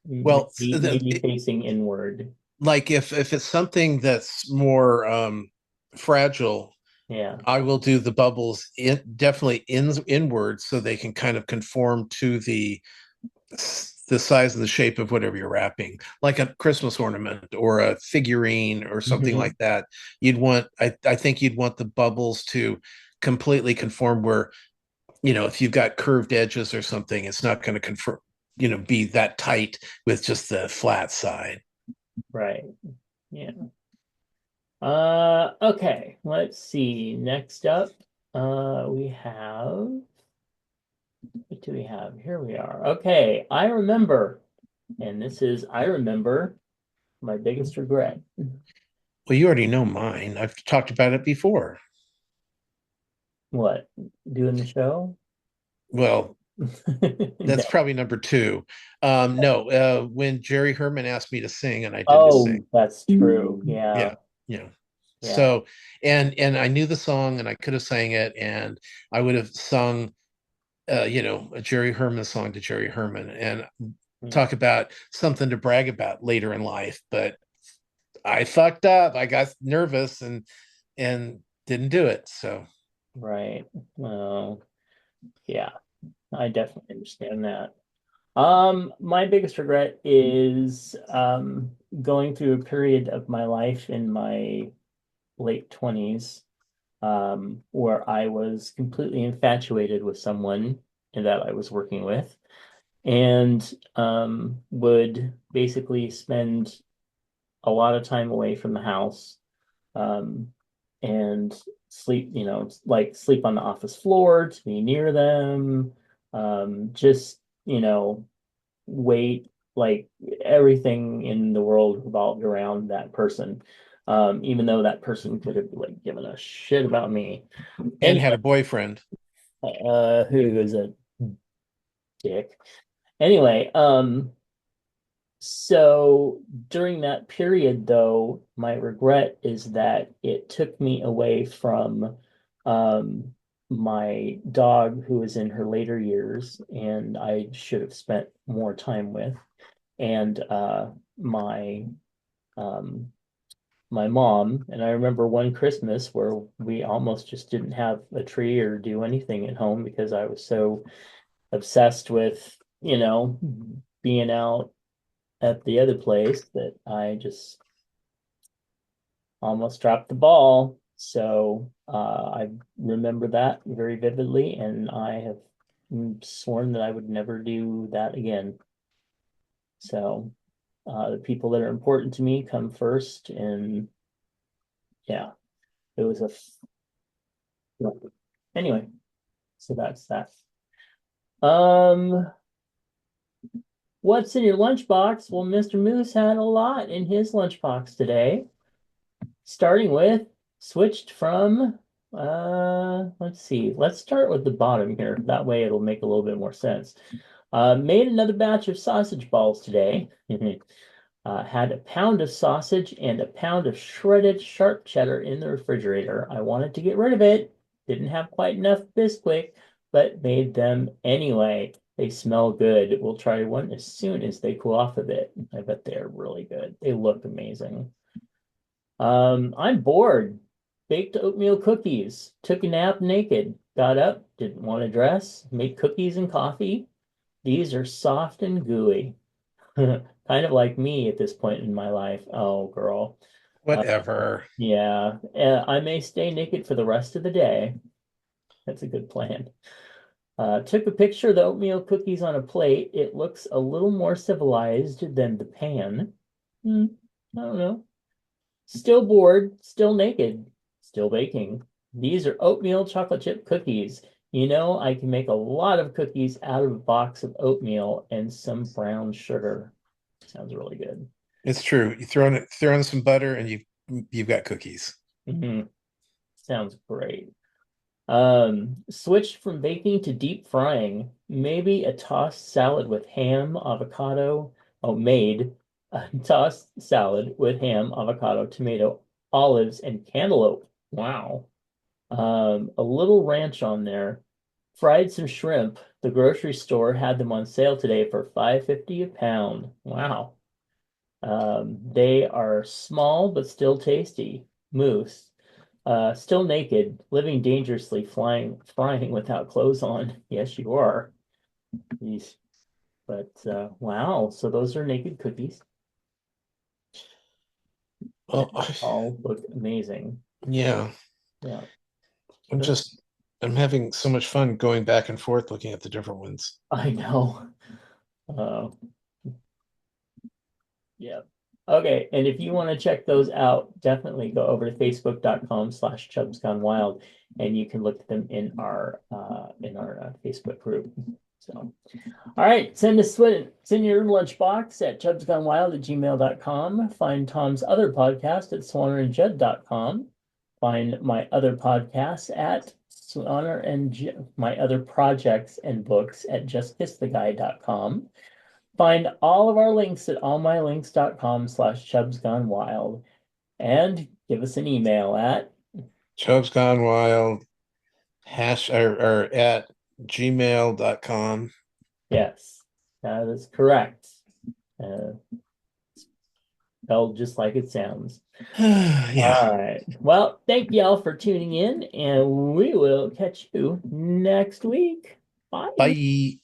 Well, maybe facing inward. like if it's something that's more fragile, Yeah. I will do the bubbles definitely inward so they can kind of conform to the size and the shape of whatever you're wrapping, like a Christmas ornament or a figurine or something Hmm. like that. I think you'd want the bubbles to completely conform where, if you've got curved edges or something, it's not going to conform, be that tight with just the flat side. Right. Yeah. Okay. Let's see. Next up, we have, what do we have? Here we are. Okay. I remember, and this is, I remember my biggest regret. Well, you already know mine. I've talked about it before. What? Doing the show? Well, that's No. probably number two. No, when Jerry Herman asked me to sing and I didn't sing. Oh, that's true. Yeah. Yeah, yeah. Yeah. So, and I knew the song and I could have sang it and I would have sung, a Jerry Herman song to Jerry Herman and Mm. talk about something to brag about later in life. But I fucked up. I got nervous and didn't do it. So, Right. Well, yeah, I definitely understand that. My biggest regret is going through a period of my life in my late 20s where I was completely infatuated with someone that I was working with and would basically spend a lot of time away from the house um, and sleep, like sleep on the office floor to be near them, just, wait, like everything in the world revolved around that person. Even though that person could have like given a shit about me. and had Anyway, a boyfriend. who is a dick? Anyway, so during that period, though, my regret is that it took me away from um, my dog, who was in her later years, and I should have spent more time with, and um, my mom. And I remember one Christmas where we almost just didn't have a tree or do anything at home because I was so obsessed with, being out at the other place that I just almost dropped the ball. So I remember that very vividly, and I have sworn that I would never do that again. So the people that are important to me come first, and yeah, it was anyway. So that's that. Um, What's in your lunchbox? Well, Mr. Moose had a lot in his lunchbox today. Starting with switched from let's see. Let's start with the bottom here. That way it'll make a little bit more sense. Made another batch of sausage balls today. Had a pound of sausage and a pound of shredded sharp cheddar in the refrigerator. I wanted to get rid of it. Didn't have quite enough Bisquick, but made them anyway. They smell good. We'll try one as soon as they cool off a bit. I bet they're really good. They look amazing. I'm bored. Baked oatmeal cookies. Took a nap naked. Got up. Didn't want to dress. Made cookies and coffee. These are soft and gooey. Kind of like me at this point in my life. Oh, girl. Whatever. Yeah. I may stay naked for the rest of the day. That's a good plan. Took a picture of the oatmeal cookies on a plate. It looks a little more civilized than the pan. I don't know. Still bored, still naked, still baking. These are oatmeal chocolate chip cookies. You know, I can make a lot of cookies out of a box of oatmeal and some brown sugar. Sounds really good. It's true. You throw in some butter and you've got cookies. Sounds great. Switched from baking to deep frying. Maybe a tossed salad with ham, avocado. Oh, made a tossed salad with ham, avocado, tomato, olives, and cantaloupe. Wow. A little ranch on there. Fried some shrimp. The grocery store had them on sale today for $5.50 a pound. Wow. They are small but still tasty. Moose. Still naked, living dangerously, frying without clothes on. Yes, you are. Jeez. But wow, so those are naked cookies. Well, All look amazing. yeah. Yeah, I'm having so much fun going back and forth looking at the different ones. I know. Uh, yeah. Okay, and if you want to check those out, definitely go over to facebook.com/chubsgonewild and you can look at them in our Facebook group. So, all right, send your lunchbox at chubsgonewild@gmail.com. Find Tom's other podcast at swannerandjudd.com. Find my other podcasts at my other projects and books at justkisstheguy.com. Find all of our links at allmylinks.com/chubsgonewild and give us an email at Chubb's Gone Wild or at gmail.com. yes, that is correct. Uh, Spelled just like it sounds. Yeah. All right. Well, thank y'all for tuning in, and we will catch you next week. Bye. Bye.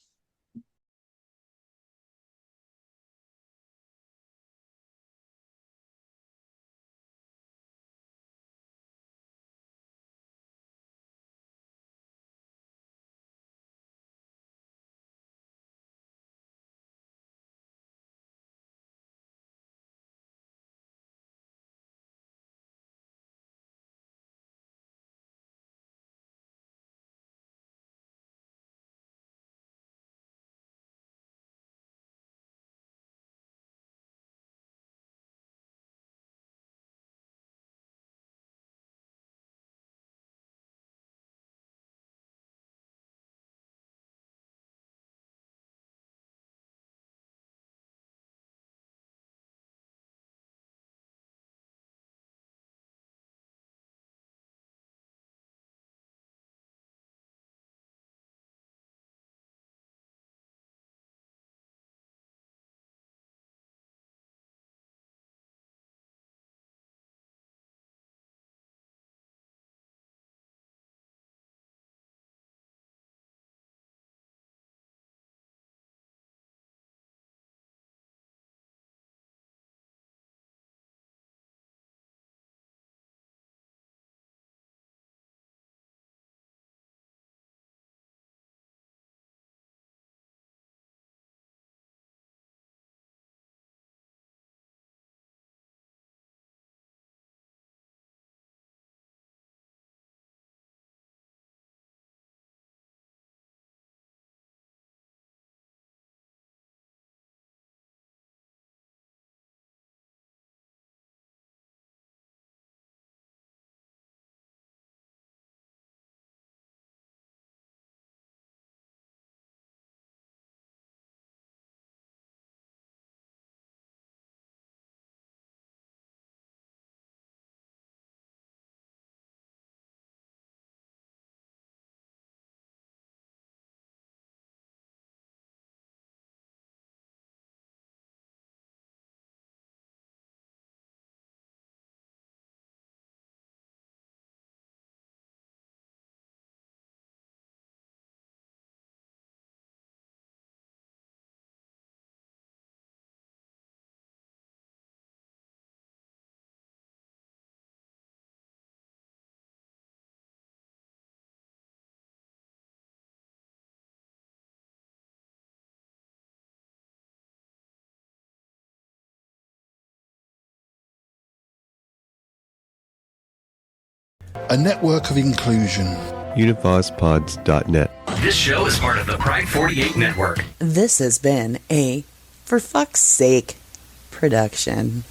a network of inclusion. UnivazPods.net. This show is part of the Pride 48 network. This has been a For Fuck's Sake production.